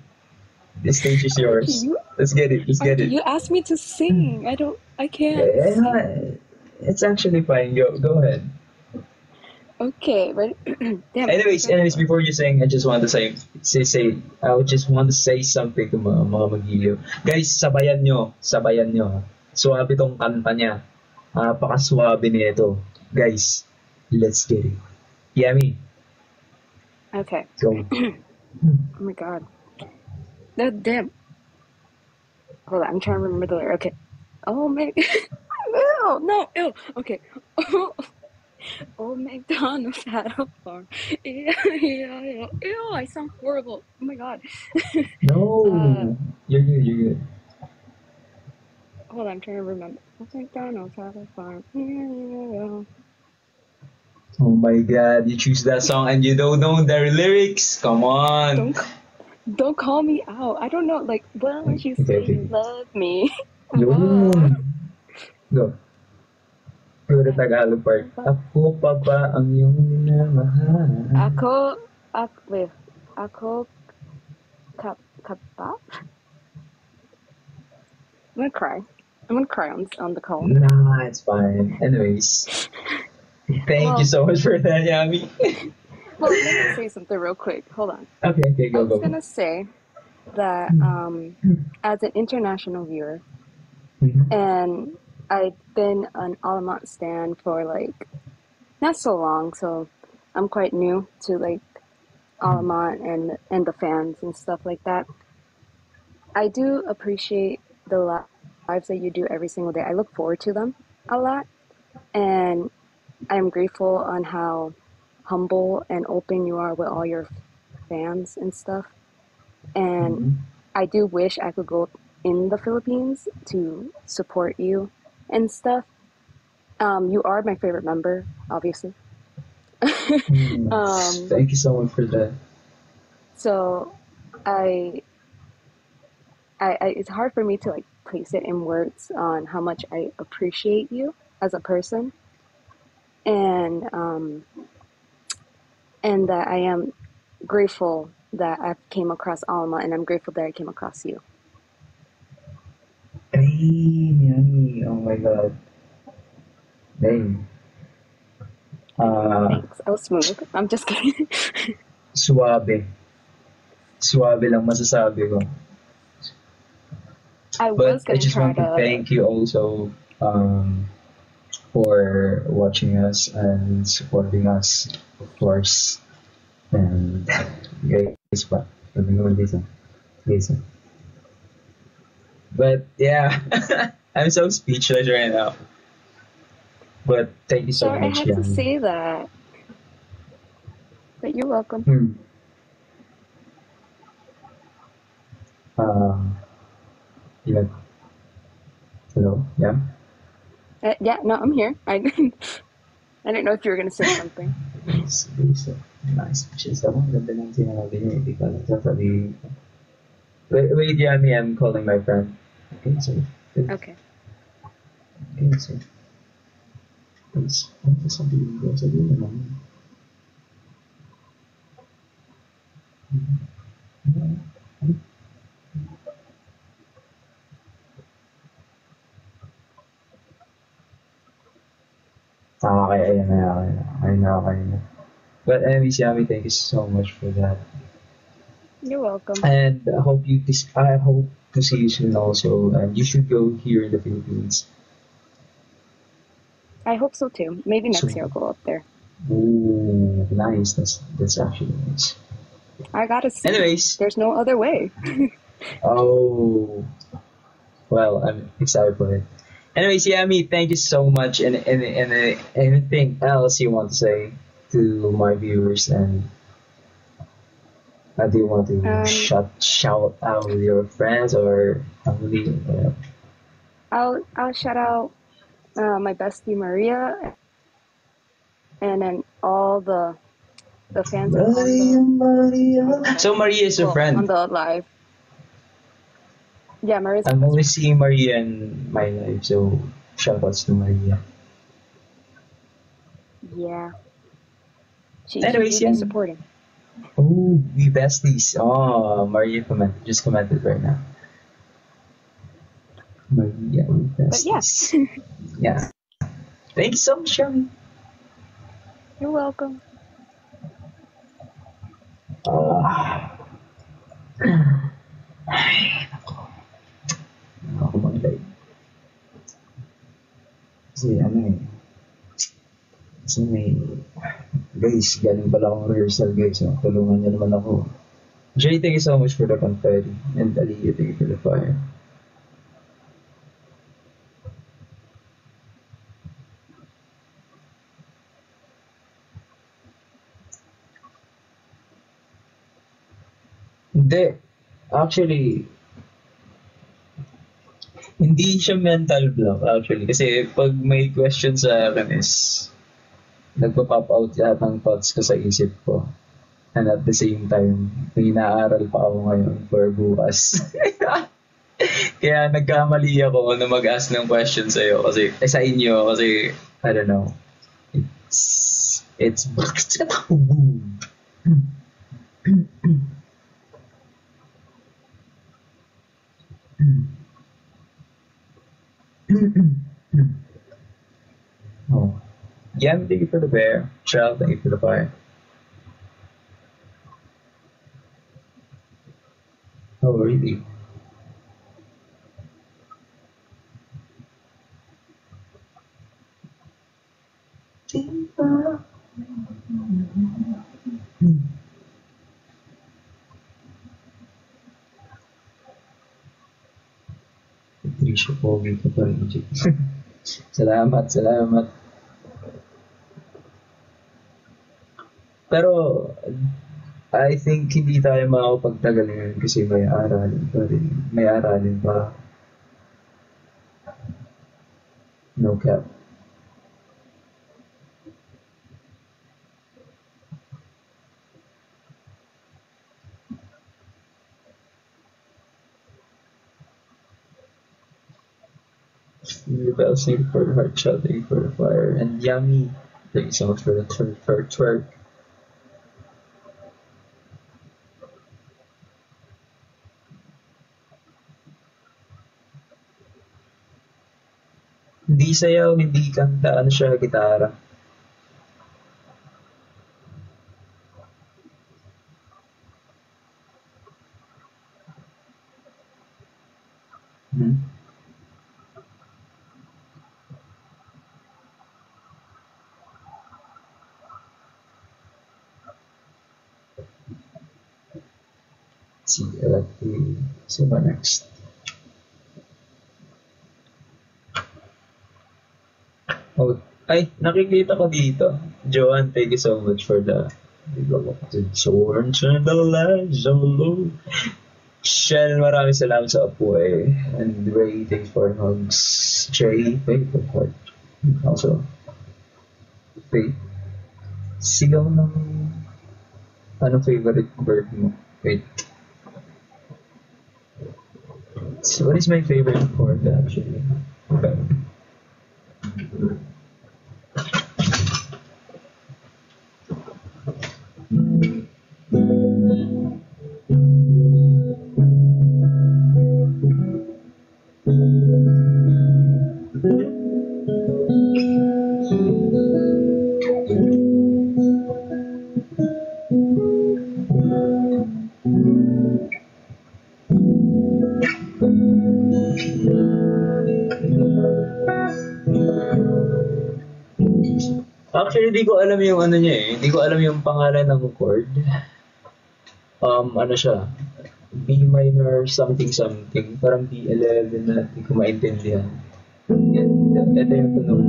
The stage is yours. You, Let's get it. Let's get Archie, it. you asked me to sing. I can't sing. Yeah, it's actually fine. Go ahead. Okay, ready? Damn. Anyways, before you sing, I just want to I would just want to say something to mga magiliw. Guys, sabayan nyo. Suwabe tong kanta niya. Napakaswabe nito. Guys, let's get it. Yummy, Okay. go. Oh my god. No, damn. Hold on. I'm trying to remember the lyric. Okay. Oh my. Ew, no. Ew. Okay. Oh, McDonald's had a farm. Ew, I sound horrible. Oh my god. No, you're good. Hold on, I'm trying to remember. Oh, McDonald's had a farm. Oh my god, you choose that song and you don't know their lyrics? Come on. Don't call me out. I don't know. Like, why don't you say you love me? Yun. Go. Go to Tagalog part. Ako pa ba ang iyong minamahal? Wait. Ako, kapa? I'm gonna cry. I'm gonna cry on the call. Nah, it's fine. Anyways, thank you so much for that, Yami. Well, let me say something real quick. Hold on. Okay, I go. was gonna say that as an international viewer, Mhm. and I've been an Alamat stan for like not so long, so I'm quite new to like Alamat and the fans and stuff like that. I do appreciate the lives that you do every single day. I look forward to them a lot, and I'm grateful on how humble and open you are with all your fans and stuff. And I do wish I could go in the Philippines to support you and stuff. You are my favorite member, obviously. Thank you so much for that. So I it's hard for me to like place it in words on how much I appreciate you as a person, and that I am grateful that I came across Alma, and I'm grateful that I came across you. Ay, Yami. Oh my god. Dang. Thanks. I was smooth. I'm just kidding. Suwabe. Suwabe lang masasabi ko. I But was I gonna just try want to to. thank you also for watching us and supporting us, of course. And guys pa, sabi naman dito. Listen. But yeah, I'm so speechless right now. But thank you so Sorry, I much, had to Yami. say that. But you're welcome. Yeah. Hello? Yeah? Yeah, no, I'm here. I didn't know if you were gonna say something. Nice. Nice. She's ako, ganda ng sinabi niya. Hindi ko alam sasabihin ko. Wait, Yami, I'm calling my friend. Okay, so. Okay. Okay, so. Please, ano sasabihin ko? Sabihin naman. Okay, ayan na. But anyways, Yami, thank you so much for that. You're welcome. And I hope to see you soon also. And you should go here in the Philippines. I hope so too. Maybe next So- year I'll go up there. Ooh, nice. That's actually nice. I gotta see. Anyways, There's no other way. oh, well, I'm excited for it. Anyways, Yami, thank you so much. And anything else you want to say to my viewers? And do you want to shout out your friends or family? I'll shout out my bestie Maria, and then all the fans on So Maria is your on friend. the live. Yeah, Maria's I'm only seeing Maria in my life, so shout outs to Maria. yeah. Anyways, She's yeah. been supporting. Oh, we besties. Oh, Maria just commented right now. Maria, we But yeah, besties. Yeah. Thank you so much, Yami. you're welcome. Ay, ako mag-live. Kasi guys, galing pala akong rehearsal guys. So, tulungan niyo naman ako. Jay, thank you so much for the confetti. And Aliyah, thank you for the fire. Hindi. Actually, hindi siya mental block actually. Kasi pag may question sa akin is nagpa-pop out lahat ng thoughts ko sa isip ko. And at the same time, may inaaral pa ako ngayon for bukas. Kaya nagkamali ako na mag-ask ng question sa'yo. Kasi, sa inyo, kasi, I don't know. It's oh. Yam, thank you for the bear. Shell, thank you for the fire. Oh, really? Trisha, pogi ka pa rin, Jake. Salamat. Pero, I think hindi tayo makakapagtagal ngayon kasi may aralin pa rin. May aralin pa. No cap. Rebels, thank you for the heart shot, thank you for the fire. And Yummy, thank you so much for the twerk. Hindi sayaw, hindi kanta, ano siya, gitara. Hmm? See, so what next? Oh, ay, nakikita ko dito. Joanne, thank you so much for the Soaring to the lights of low. Shell, maraming salamat sa apoy. And Ray, thanks for hugs. Jay, thank you for heart. Also, Wait. Sigaw ng... Ano favorite bird mo? Wait. So what is my favorite chord actually? Okay. Actually, di ko alam yung ano niya eh. Di ko alam yung pangalan ng chord. Ano siya? B minor something something. Parang B11 na di ko maintindihan. Ito yung tunog.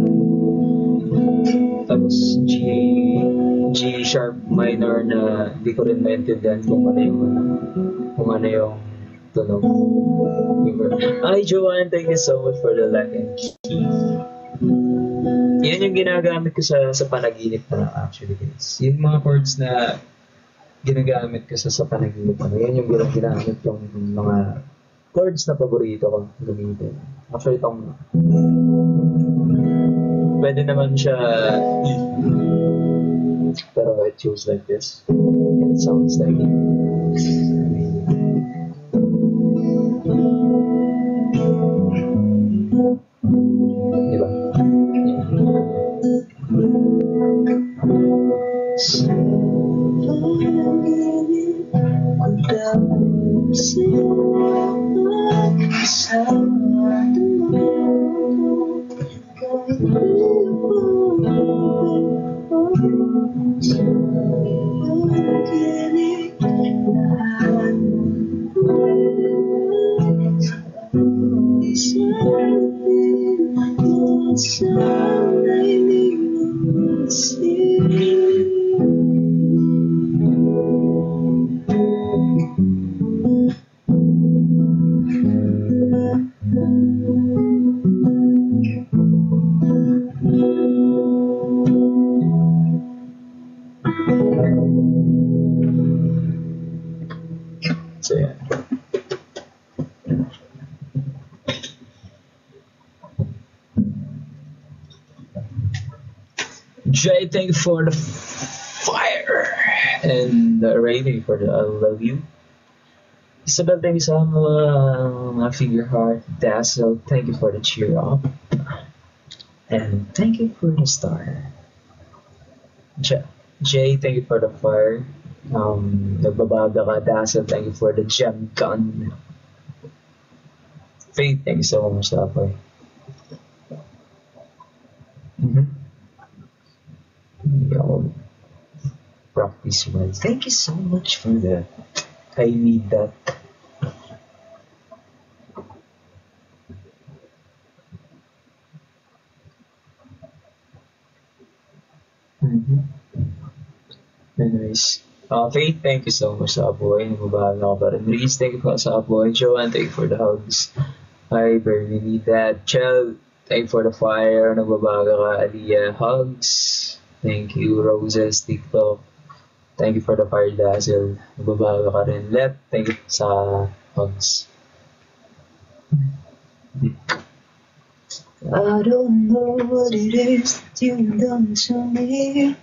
Tapos G sharp minor na di ko rin maintindihan kung ano yung tunog. Hi Joanne, thank you so much for the like and key. Yan yung ginagamit ko sa panaginip na actually guys. Yung mga chords na ginagamit ko sa panaginip na yan yung ginagamit yung mga chords na paborito ko gamitin. Actually itong pwede naman siya pero it feels like this and it sounds like diba? So yeah. Jay, thank you for the fire and rating for the I love you. Isabel, thank you so much. My figure heart. Dazzle, thank you for the cheer up. And thank you for the star. Jay, thank you for the fire. Nagbabaga ka. Dazzle, thank you for the gem gun. Faith, thank you so much, Apoy. Practice well. Thank you so much for that. I need that. Anyways, Faith, thank you so much, Apoy. Nagbabahala ka pa rin. Reese, thank you for sa Apoy. Joanne, thank you for the hugs. I barely need that. Chel, thank you for the fire. Nagbabaga ka. Aliyah, hugs. Thank you. Roses, TikTok. Thank you for the fire, Dazzle. Nagbabaga ka rin. Let, thank you sa hugs. I don't know what it is that you've done to me.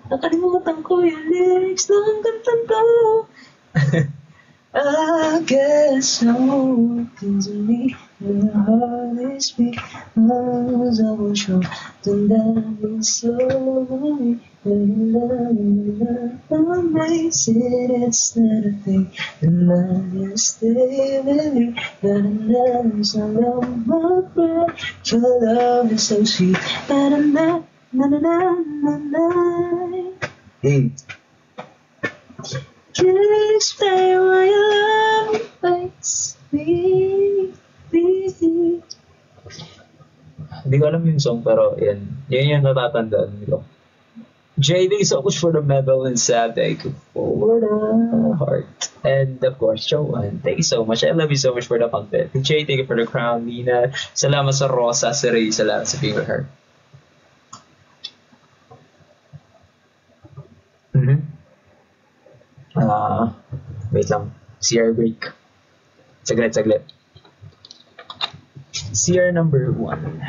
Nakalimutan ko yung lyrics ng kantang ko. I guess so to me when the heart is beat. I was sure that that was so lonely. What makes it? It's not a thing. And I just stay with you. And I'm so long, my breath. Your love is so sweet. And I'm Hey. Can't explain why you love Hindi ko alam yung song, pero yan. Yan yung natatandaan ko. Jay, thank you so much for the medal and sad. Thank you for the heart. And of course, Joanne, thank you so much. I love you so much for the content. Jay, thank you for the crown. Nina, salamat sa Rosa. Si Ray, salamat sa finger heart. Wait lang. CR break. Saglit. CR number 1.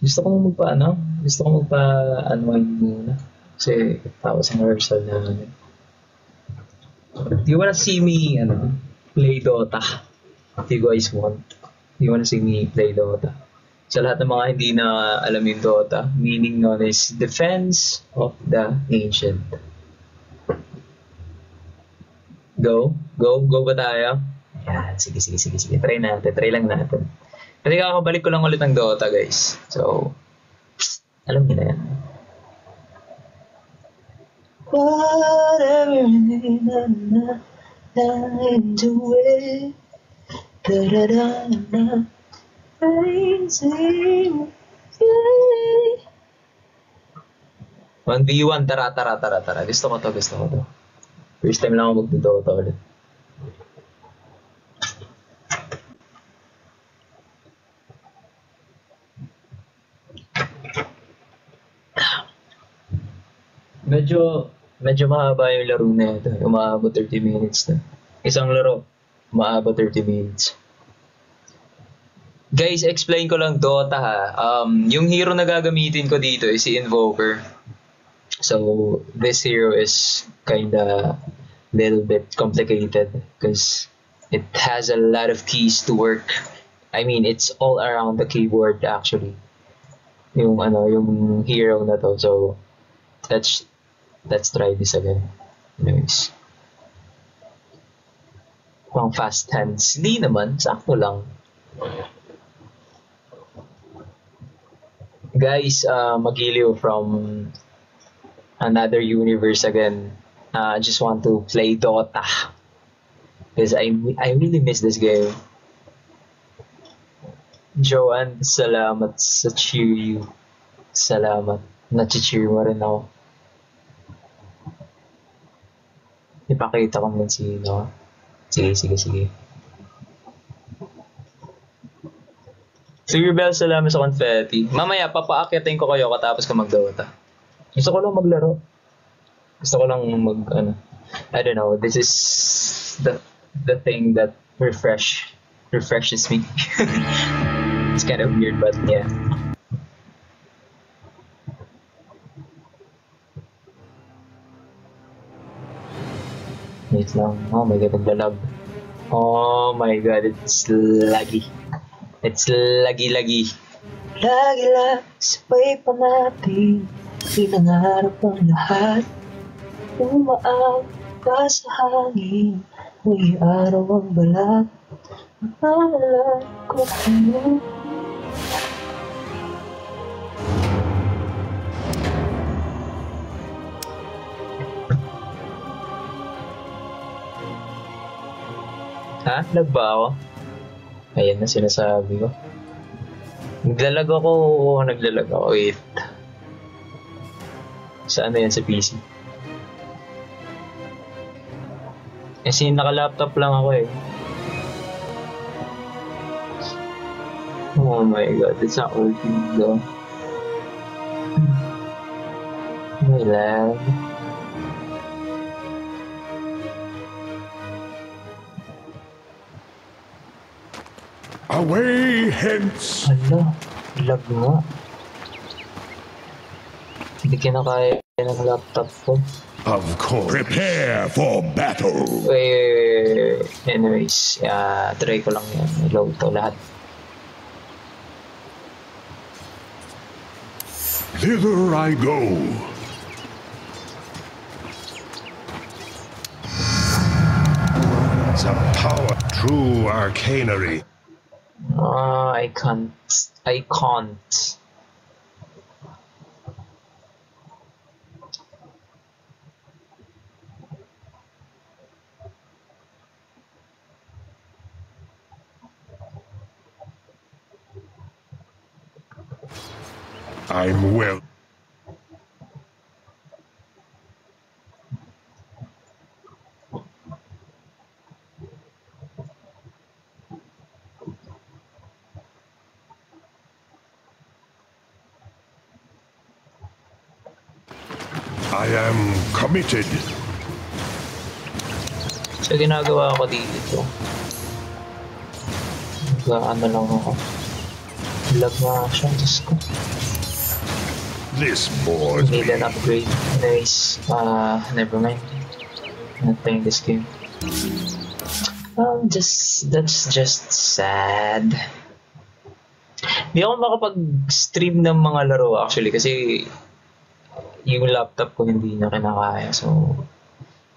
Gusto ko magpa-unwind muna. Kasi tapos ang rehearsal na. Do you wanna see me, play Dota? If you guys want. Do you wanna see me play Dota? Sa lahat ng mga hindi na alam yung Dota, meaning nun is Defense of the Ancient. Go ba tayo? Yan, sige. Try lang natin. Kasi kakabalik ko lang ulit ng Dota, guys. So, alam niyo na yan. Whatever into it. Da-da-da-da. 1v1, tara. Gusto ko to. First time lang ako mag-Dota ulit. Medyo mahaba yung laro na ito. Umaabot 30 minutes na. Isang laro, umaabot 30 minutes. Guys, explain ko lang Dota ha. Yung hero na gagamitin ko dito is si Invoker. So, this hero is kinda little bit complicated because it has a lot of keys to work. I mean, it's all around the keyboard actually. Yung hero na to. So, let's try this again. Anyways. Pang fast hands. Hindi naman. Sakto lang. Guys, Magiliw from another universe again. Just want to play Dota. Because I really miss this game. Joanne, salamat sa cheer you. Salamat. Na-cheer mo rin ako. Ipakita ko din sino. Sige. Sir Bell, salamat sa confetti. Mamaya, papaakyatin ko kayo katapos ka mag-Dota. Gusto ko lang maglaro. Gusto ko lang I don't know, this is the thing that refreshes me. It's kind of weird, but yeah. Wait lang. Oh my god, naglalag. Oh my god, it's laggy. It's laggy. Lagi lang sabay pa natin, pinangarap ang lahat. Umaang pa sa hangin, may araw ang balat. Mahal ko kayo. Ha? Lag ba ako? Ayan na sinasabi ko. Naglalag ako, oo, naglalag ako. Wait. Saan na yan sa PC? Kasi naka-laptop lang ako eh. Oh my god, it's not working though. My lag. Away hence! Hala, lag nga. Hindi kinakaya ng laptop ko. Of course. Prepare for battle! Wait. Anyways, try ko lang yan. Load to lahat. Thither I go. The power, true arcanery. I can't. I can't. I'm well. I am committed. So ginagawa ko dito. Ano lang ako. Lag nga siya. Diyos ko. This bores Need me. an upgrade. Anyways, never mind. I'm not playing this game. That's just sad. Hindi ako makapag-stream ng mga laro actually kasi yung laptop ko hindi niya kinakaya. So,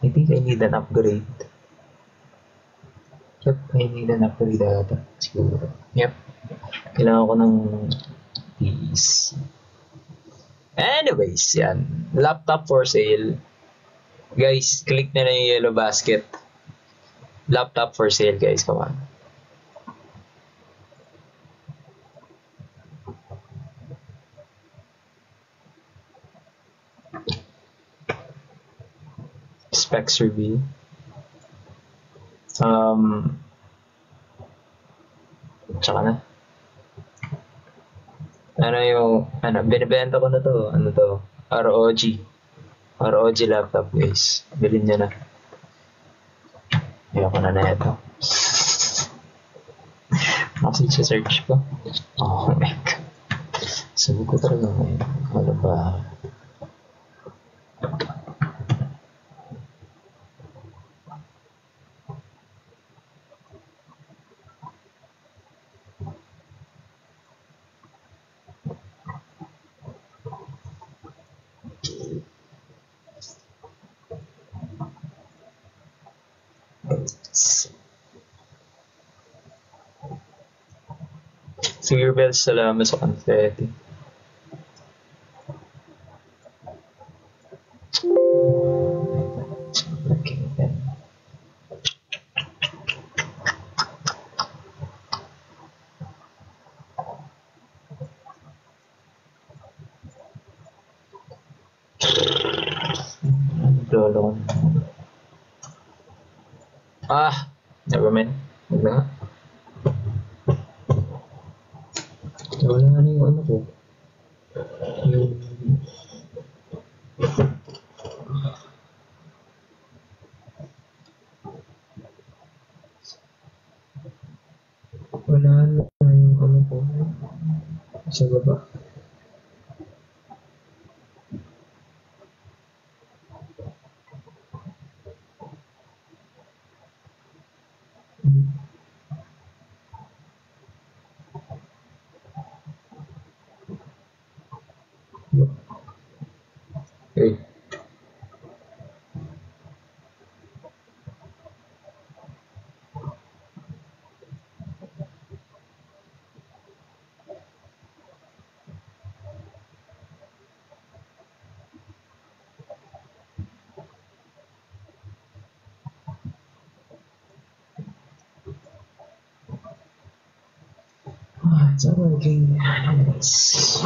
I think I need an upgrade. Yep, I need an upgrade ata. Siguro. Yep. Kailangan ko ng PC. Anyways, yan. Laptop for sale. Guys, click na lang yung yellow basket. Laptop for sale, guys. Come on. Specs review. Tsaka na. Binibenta ko na to. Ano to? ROG. ROG laptop, guys. Bilhin nyo na. Ayoko na na ito. Kasi search ko. Oh my god. Sabi ko talaga ngayon. Ano ba? Sige, Bells, salamat sa confetti. Lolo ko. Never mind. Huwag na nga. Wala na yung ano ko. Yung... Wala na yung ano ko. Sa baba. Wait. It's not working. It's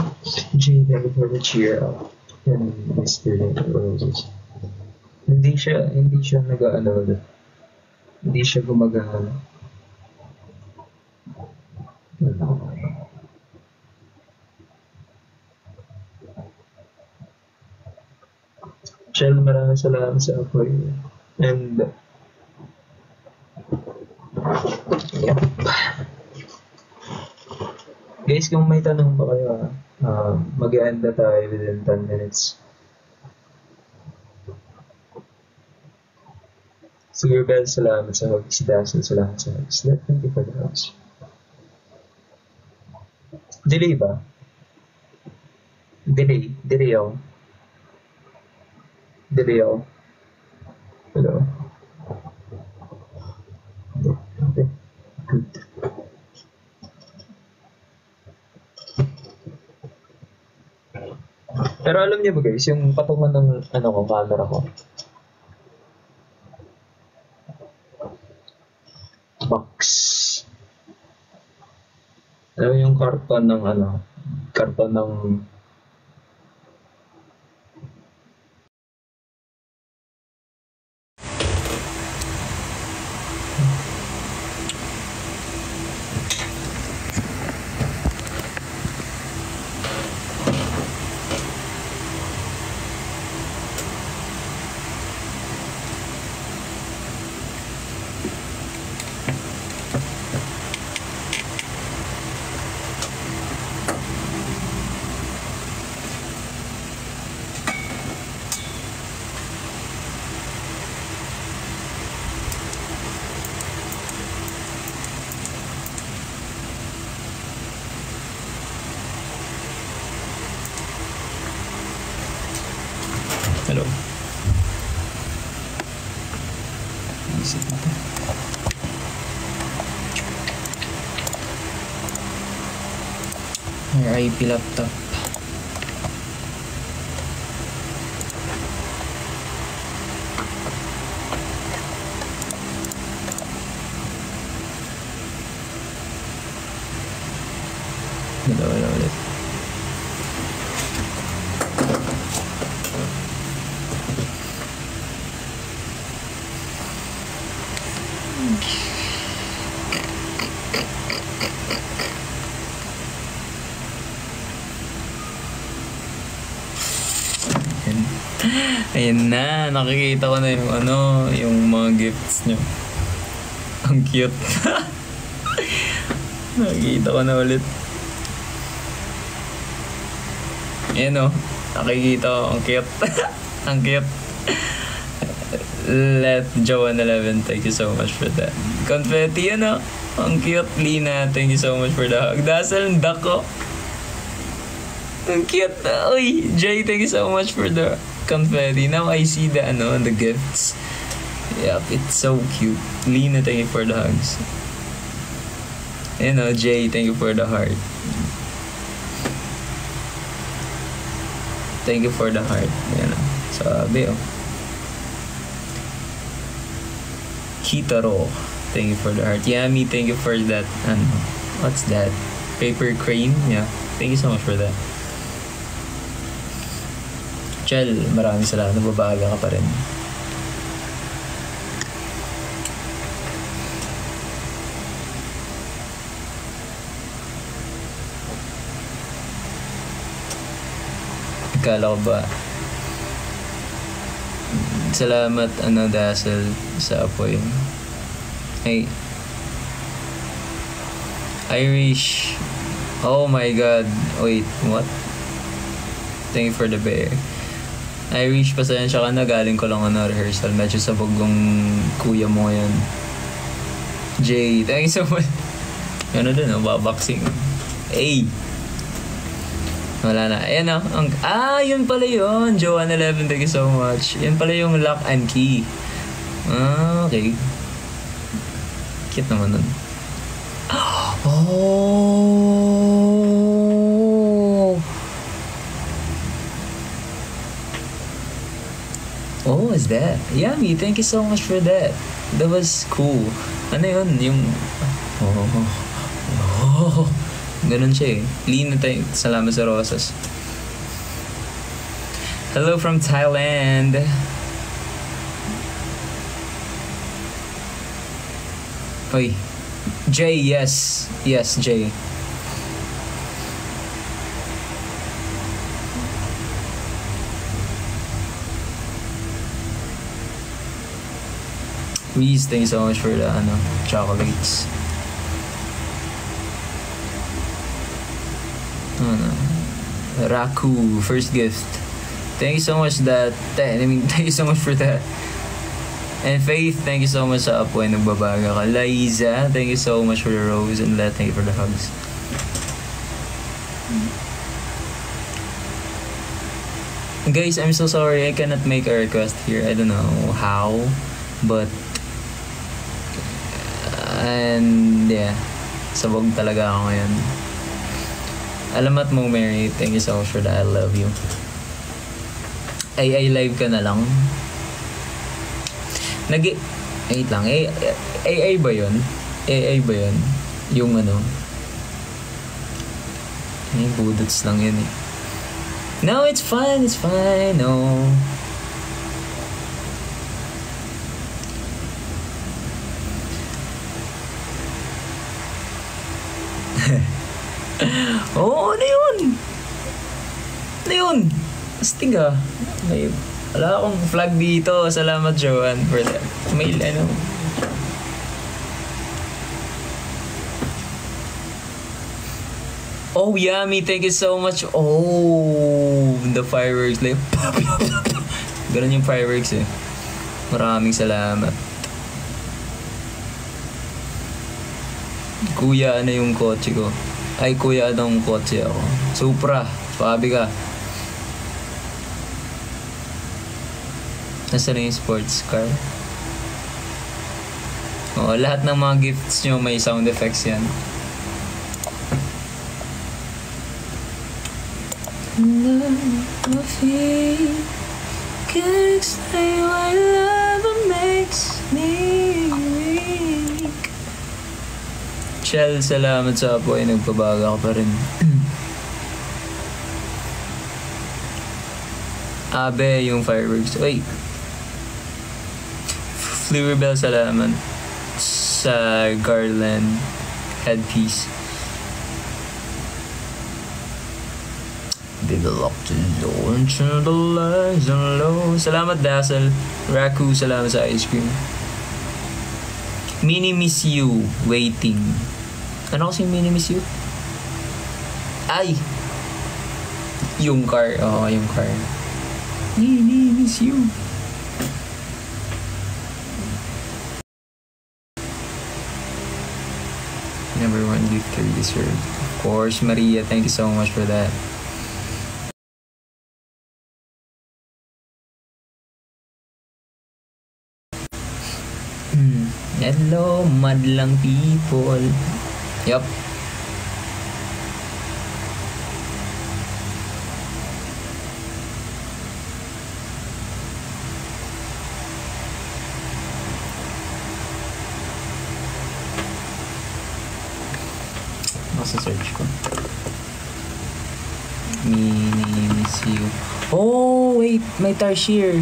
J for the cheer up. And Mr. Roses. Hindi siya nag-ano ulit. Hindi siya gumagana. Chel, maraming salamat sa apoy. And yep. Guys, kung may tanong pa kayo, mag-e-end na tayo within 10 minutes. Sige, Bel, salamat sa hug. Si Dazzle, salamat sa hug. Thank you for the hugs. Delay ba? Delay ako. Hello? Okay. Good. Pero alam niyo ba guys, yung patungan ng camera ko. Box. Alam yung karton ng Hello. Isip natin. May IP laptop. Wala ulit. Ayan na, nakikita ko na yung mga gifts nyo. Ang cute. Nakikita ko na ulit. Ayan o, nakikita ko, ang cute. Ang cute. Let Joan 11, thank you so much for that. Confetti, ang cute. Lina, thank you so much for the hug. Dazzle, dako. Ang cute. Uy, Jay, thank you so much for the confetti. Now I see the gifts. Yep, it's so cute. Lina, thank you for the hugs. Jay, thank you for the heart. Thank you for the heart. Sabi Kitaro, thank you for the heart. Yami, thank you for that. What's that? Paper crane? Yeah, thank you so much for that. Chel, maraming salamat. Nababaga ka pa rin. Akala ko ba? Salamat, Dazzle, sa apoy. Hey. Irish. Oh my God. Wait, what? Thank you for the bear. Irish, pasensya ka na, galing ko lang rehearsal. Medyo sabog yung kuya mo ngayon. Jay, thank you so much. Din, baboxing. Hey! Wala na. Ayan o. Yun pala yun. Joanne11, thank you so much. Yun pala yung lock and key. Okay. Cute naman nun. Oh, is that? Yummy, thank you so much for that. That was cool. Ano yun? Yung... Ganun siya eh. Lean na tayo. Salamat sa rosas. Hello from Thailand. Oy. Jay, yes. Yes, Jay. Please, thank you so much for the chocolates. Raku, first gift. Thank you so much thank you so much for that. And Faith, thank you so much sa apoy nagbabaga ka. Liza, thank you so much for the rose, and thank you for the hugs. Guys, I'm so sorry I cannot make a request here. I don't know how, but and yeah, sabog talaga ako ngayon. Alamat mo, Mary, thank you so much for that. I love you. Ay live ka na lang. Wait lang, AI ba yun? AI ba yun? Yung budots lang yun eh. No, it's fine, no. Oh, ano yun? Ano yun? Astig ah. Wala akong flag dito. Salamat, Joanne, for that. May Oh, yummy. Thank you so much. Oh, the fireworks. Like, ganun yung fireworks eh. Maraming salamat. Kuya, ano yung kotse ko? Ay, kuya, anong kotse ako? Supra. Pabi ka. Nasaan na yung sports car? Oo, lahat ng mga gifts nyo may sound effects yan. Can't explain why love makes me weak. Shell, salamat sa apoy. Nagpabaga ka pa rin. Abe, yung fireworks. Wait. Fluorbell, salamat sa garland headpiece. Big lock to low and turn the lights on low. Salamat, Dazzle. Raku, salamat sa ice cream. Mini miss you, waiting. Ano kasi mini miss you? Ay! Yung car. Oo, yung car. Mini miss you. Number one gift you deserve. Of course, Maria, thank you so much for that. Hello, madlang people. Yup. Nasa-search ko. Miss you. Oh, wait. May tarsier.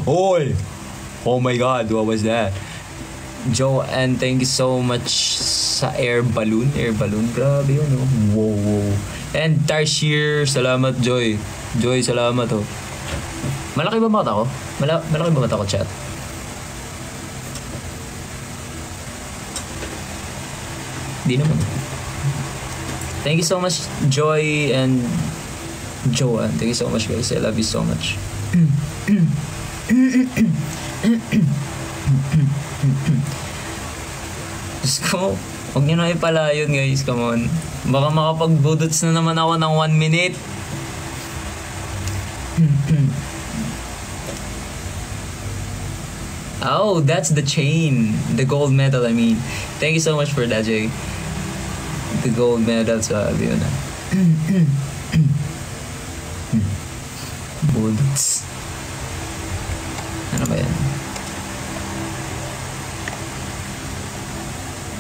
Oy! Oh my God, what was that? Joe, and thank you so much sa air balloon. Air balloon, grabe yun, oh. Wow. And Tarsier, salamat, Joy. Joy, salamat, oh. Malaki ba mata ko? Malaki ba mata ko, chat? Di naman. Thank you so much, Joy and Joanne. Thank you so much, guys. I love you so much. Let's go. Huwag nyo na ipala yun, guys. Come on. Baka makapagbudots na naman ako ng 1 minute. Oh, that's the chain. The gold medal, I mean. Thank you so much for that, Jay. The gold medal sa yun na. Bullets. Ano ba yan?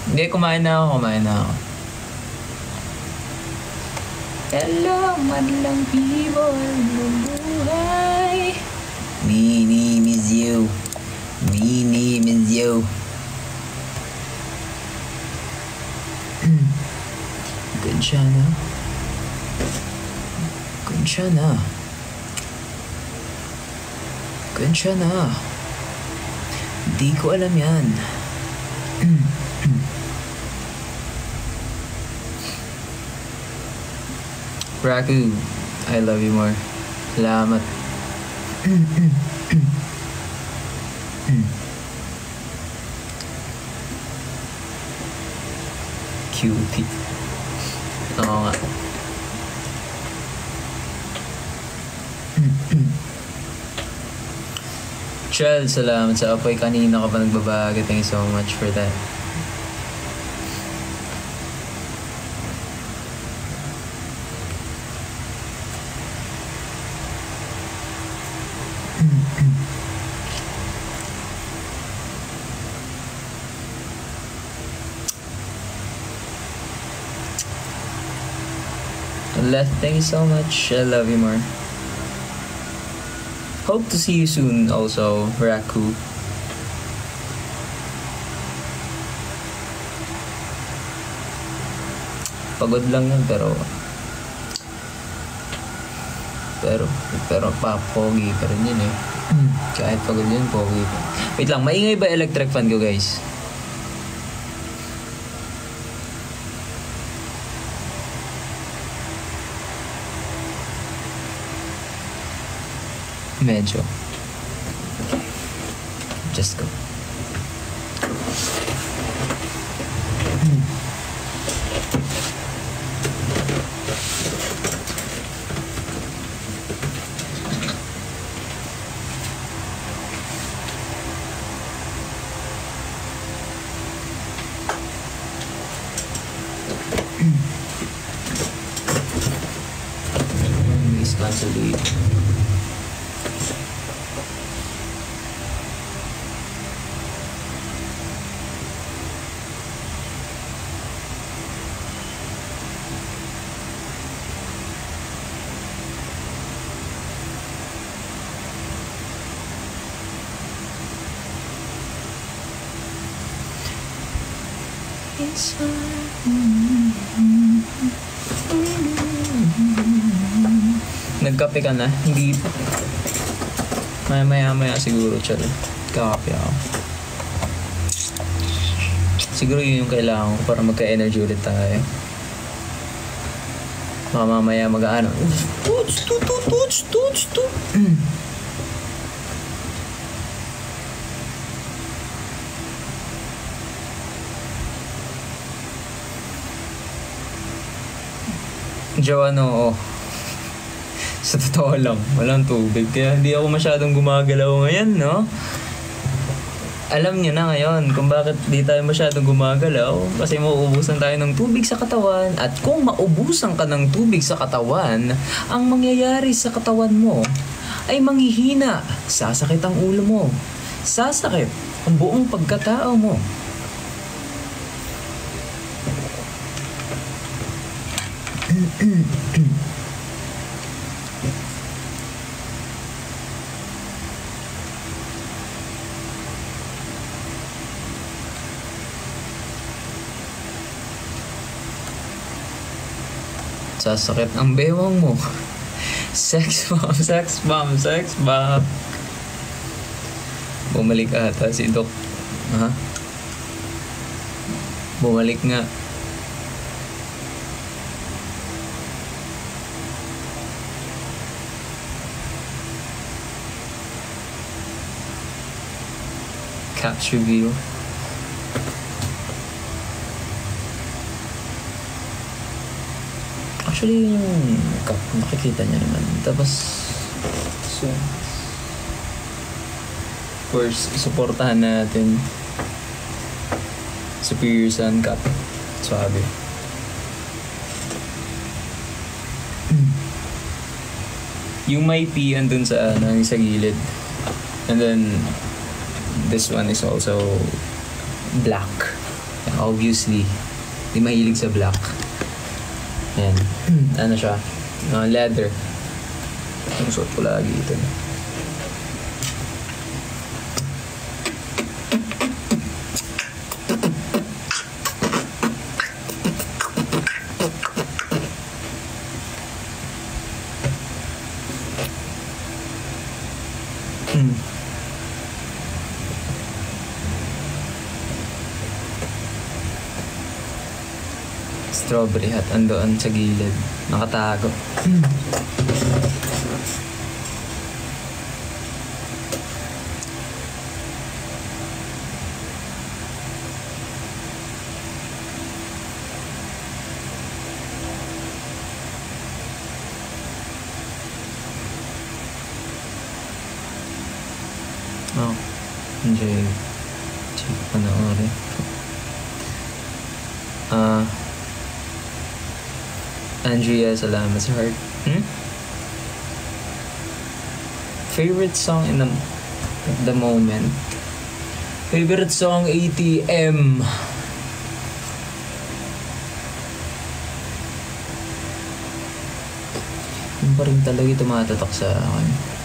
Hindi, kumain na ako. Hello, madlang people ng buhay. My name is you. Conchana. Di ko alam yan. Raku, I love you more. Salamat. Cutie. Oo nga. Chel, salamat sa apoy. Kanina ka pa nagbabaga. Thank you so much for that. Thank you so much. I love you more. Hope to see you soon also, Raku. Pagod lang yan pero pogi pa rin yun eh. Kahit pagod yun, pogi pa. Wait lang, maingay ba electric fan ko, guys? Medyo. Just go. Please consolidate. Nagkape ka na? Hindi pa. Maya siguro, Chal. Kakape ako. Siguro yun yung kailangan ko para magka-energy ulit tayo. Baka mamaya mag-ano. Tuts. Jowa, no. Sa totoo lang, walang tubig. Kaya hindi ako masyadong gumagalaw ngayon, no? Alam niyo na ngayon kung bakit di tayo masyadong gumagalaw. Kasi mauubusan tayo ng tubig sa katawan. At kung maubusan ka ng tubig sa katawan, ang mangyayari sa katawan mo ay manghihina. Sasakit ang ulo mo. Sasakit ang buong pagkatao mo. Sasakit ang bewang mo. Sex bomb. Bumalik ata si Doc. Ha? Bumalik nga. Capture view. Actually, yung cup, nakikita niya naman. Tapos, so, of course, supportahan natin Superior Sun Cup. Sabi. Yung may P andun sa sa gilid. And then this one is also black. Obviously, di mahilig sa black. Ayan. Ano siya? Leather. Ang suot ko lagi ito. Strawberry hat andoon sa gilid. Nakatago. Oh, enjoy. Check panoorin. Andrea, salamat sa heart. Favorite song in the moment? Favorite song, ATM. Yun pa rin talaga tumatatak sa akin.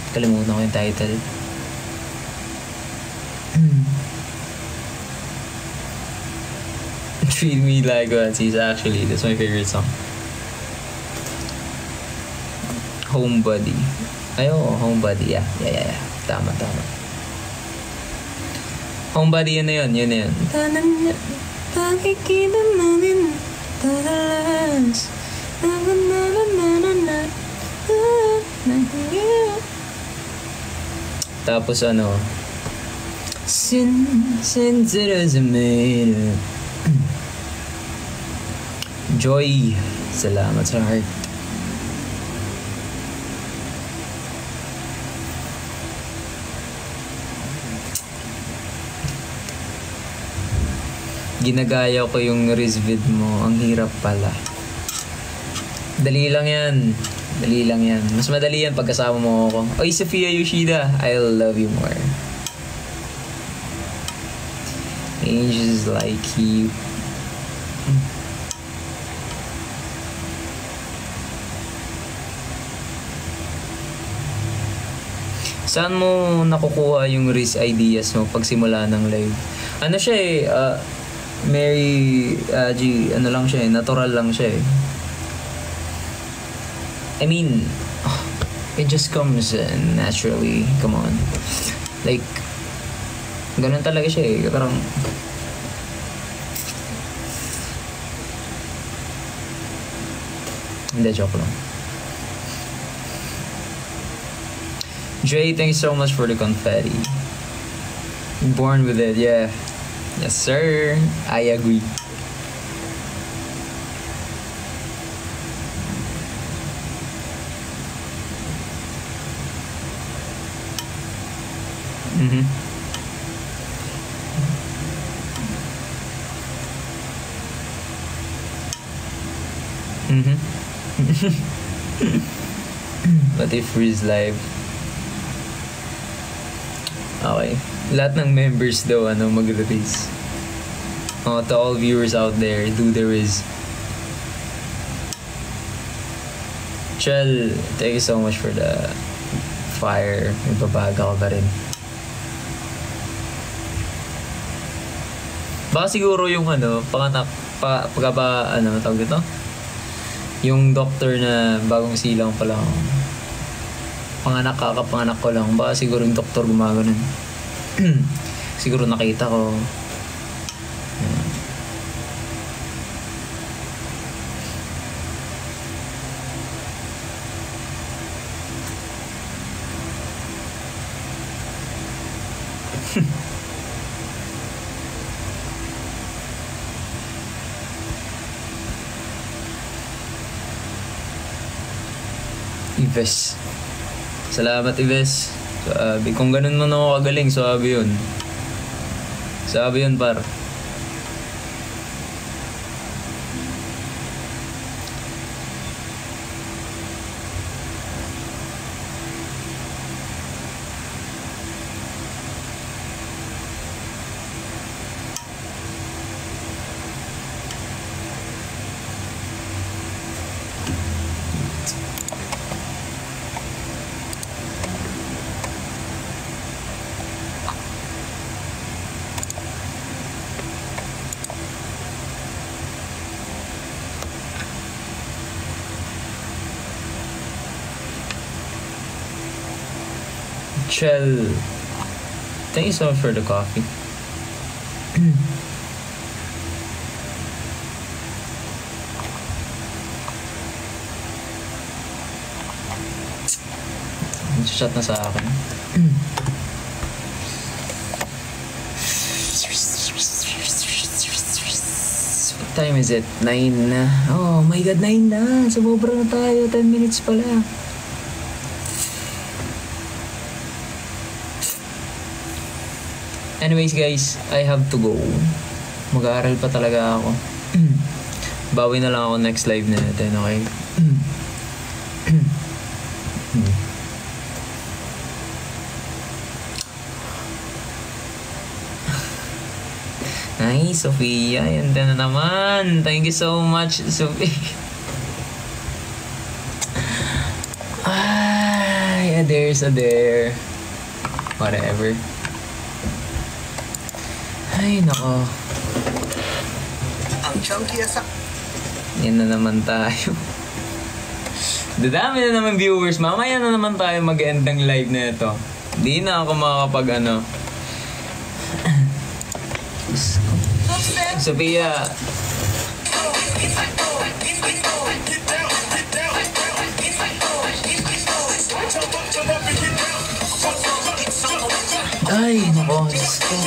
Kalimutan ko yung title. Treat Me Like What Is actually, that's my favorite song. Homebody. Ay, oo, Homebody. Yeah. Tama. Homebody, yun na yun. Pakikita namin tadalas. Tapos since it is made Joy, salamat sa heart. Ginagaya ko yung Rizvid mo. Ang hirap pala. Dali lang yan. Mas madali yan pagkasama mo ako. Oy, Sophia Yoshida, I'll love you more. Angels like you. Saan mo nakukuha yung Riz ideas mo pagsimula ng live? Ano siya Mary G, lang siya natural lang siya I mean, it just comes naturally. Come on. Like, ganun talaga siya Parang, hindi, joke lang. Jay, thanks so much for the confetti. Born with it, yeah. Yes, sir. I agree. What if Riz live? Okay. Lahat ng members daw mag-release. To all viewers out there, do the Riz. Chel, thank you so much for the fire. Ibabaga ko ba rin? Baka siguro yung panganak, tawag dito? Yung doctor na bagong silang pa lang. Kakapanganak ko lang. Baka siguro yung doktor gumaganon. Siguro nakita ko. Ives. Salamat, Ives. Sabi, kung ganun mo na ako kagaling, sabi yun. Sabi yun, par. Chell. Thank you so much for the coffee. Shot na sa akin. What time is it? 9 na. Oh my god, 9 na. Sumobra na tayo. 10 minutes pala. Anyways guys, I have to go. Mag-aaral pa talaga ako. Bawi na lang ako next live natin, okay? Nice, Sophia. Yan na naman. Thank you so much, Sophia. Ay, there's a there. Whatever. Ay, nako. Ang chunky asak. Yan na naman tayo. Dadami na naman viewers. Mamaya na naman tayo mag-end ng live na ito. Di na ako makakapag ano. Sophia. Ay, nako. Diyos ko.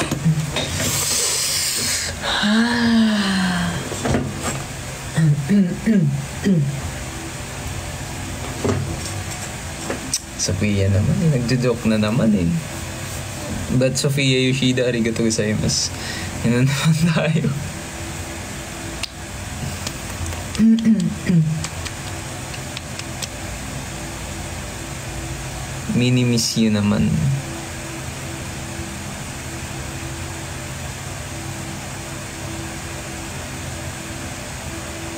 Sophia naman eh. Nagjo-joke na naman eh. But Sophia Yoshida, arigatou gozaimasu. Yan na naman tayo. Mini-miss you naman.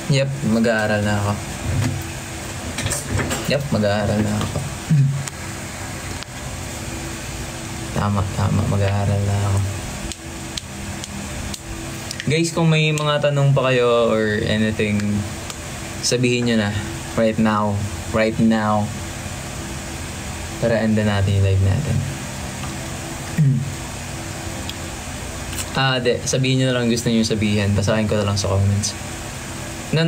Yep, mag-aaral na ako. Yep, mag-aaral na ako. Tama, mag-aaral na ako. Guys, kung may mga tanong pa kayo or anything, sabihin nyo na. Right now. Para enda natin yung live natin. Sabihin nyo na lang gusto nyo sabihin. Basahin ko na lang sa comments. No.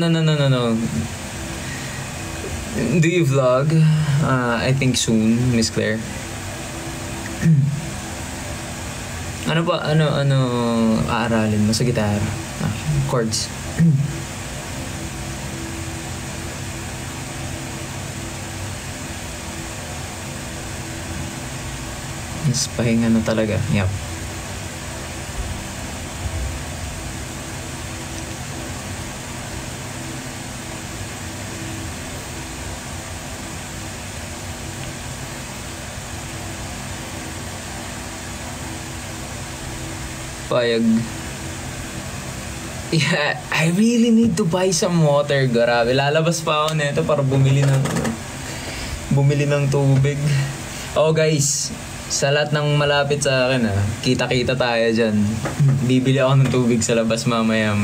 Do you vlog? I think soon, Miss Claire. Ano aaralin mo sa gitara? Chords. Yes, pahinga na talaga. Yep. Payag. Yeah, I really need to buy some water. Grabe, lalabas pa ako nito para bumili ng tubig. Oh guys, sa lahat ng malapit sa akin kita-kita tayo dyan. Bibili ako ng tubig sa labas mamaya.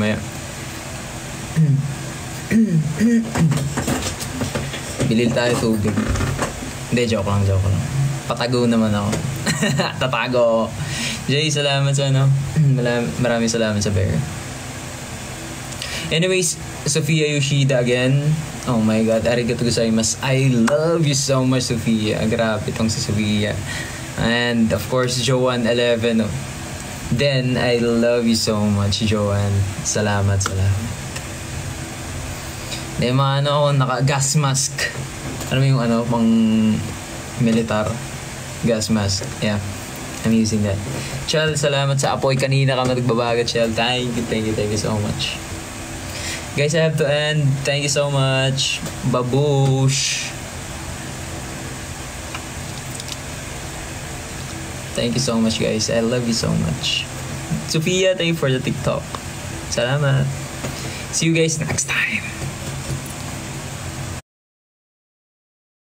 Bilil tayo tubig. Hindi, joke lang. Patago naman ako. Tatago. Jay, salamat sa maraming salamat sa bear. Anyways, Sophia Yoshida again. Oh my god, arigatou gozaimasu. I love you so much, Sophia. Grabe itong si Sophia. And of course, Joanne11. Then, I love you so much, Joanne. Salamat. May mga ako, naka-gas mask. Ano mo yung pang militar? Gas mask. Yeah. I'm using that. Chel, salamat sa apoy. Kanina ka nagbabagat, Chel. Thank you so much. Guys, I have to end. Thank you so much. Babush. Thank you so much, guys. I love you so much. Sophia, thank you for the TikTok. Salamat. See you guys next time.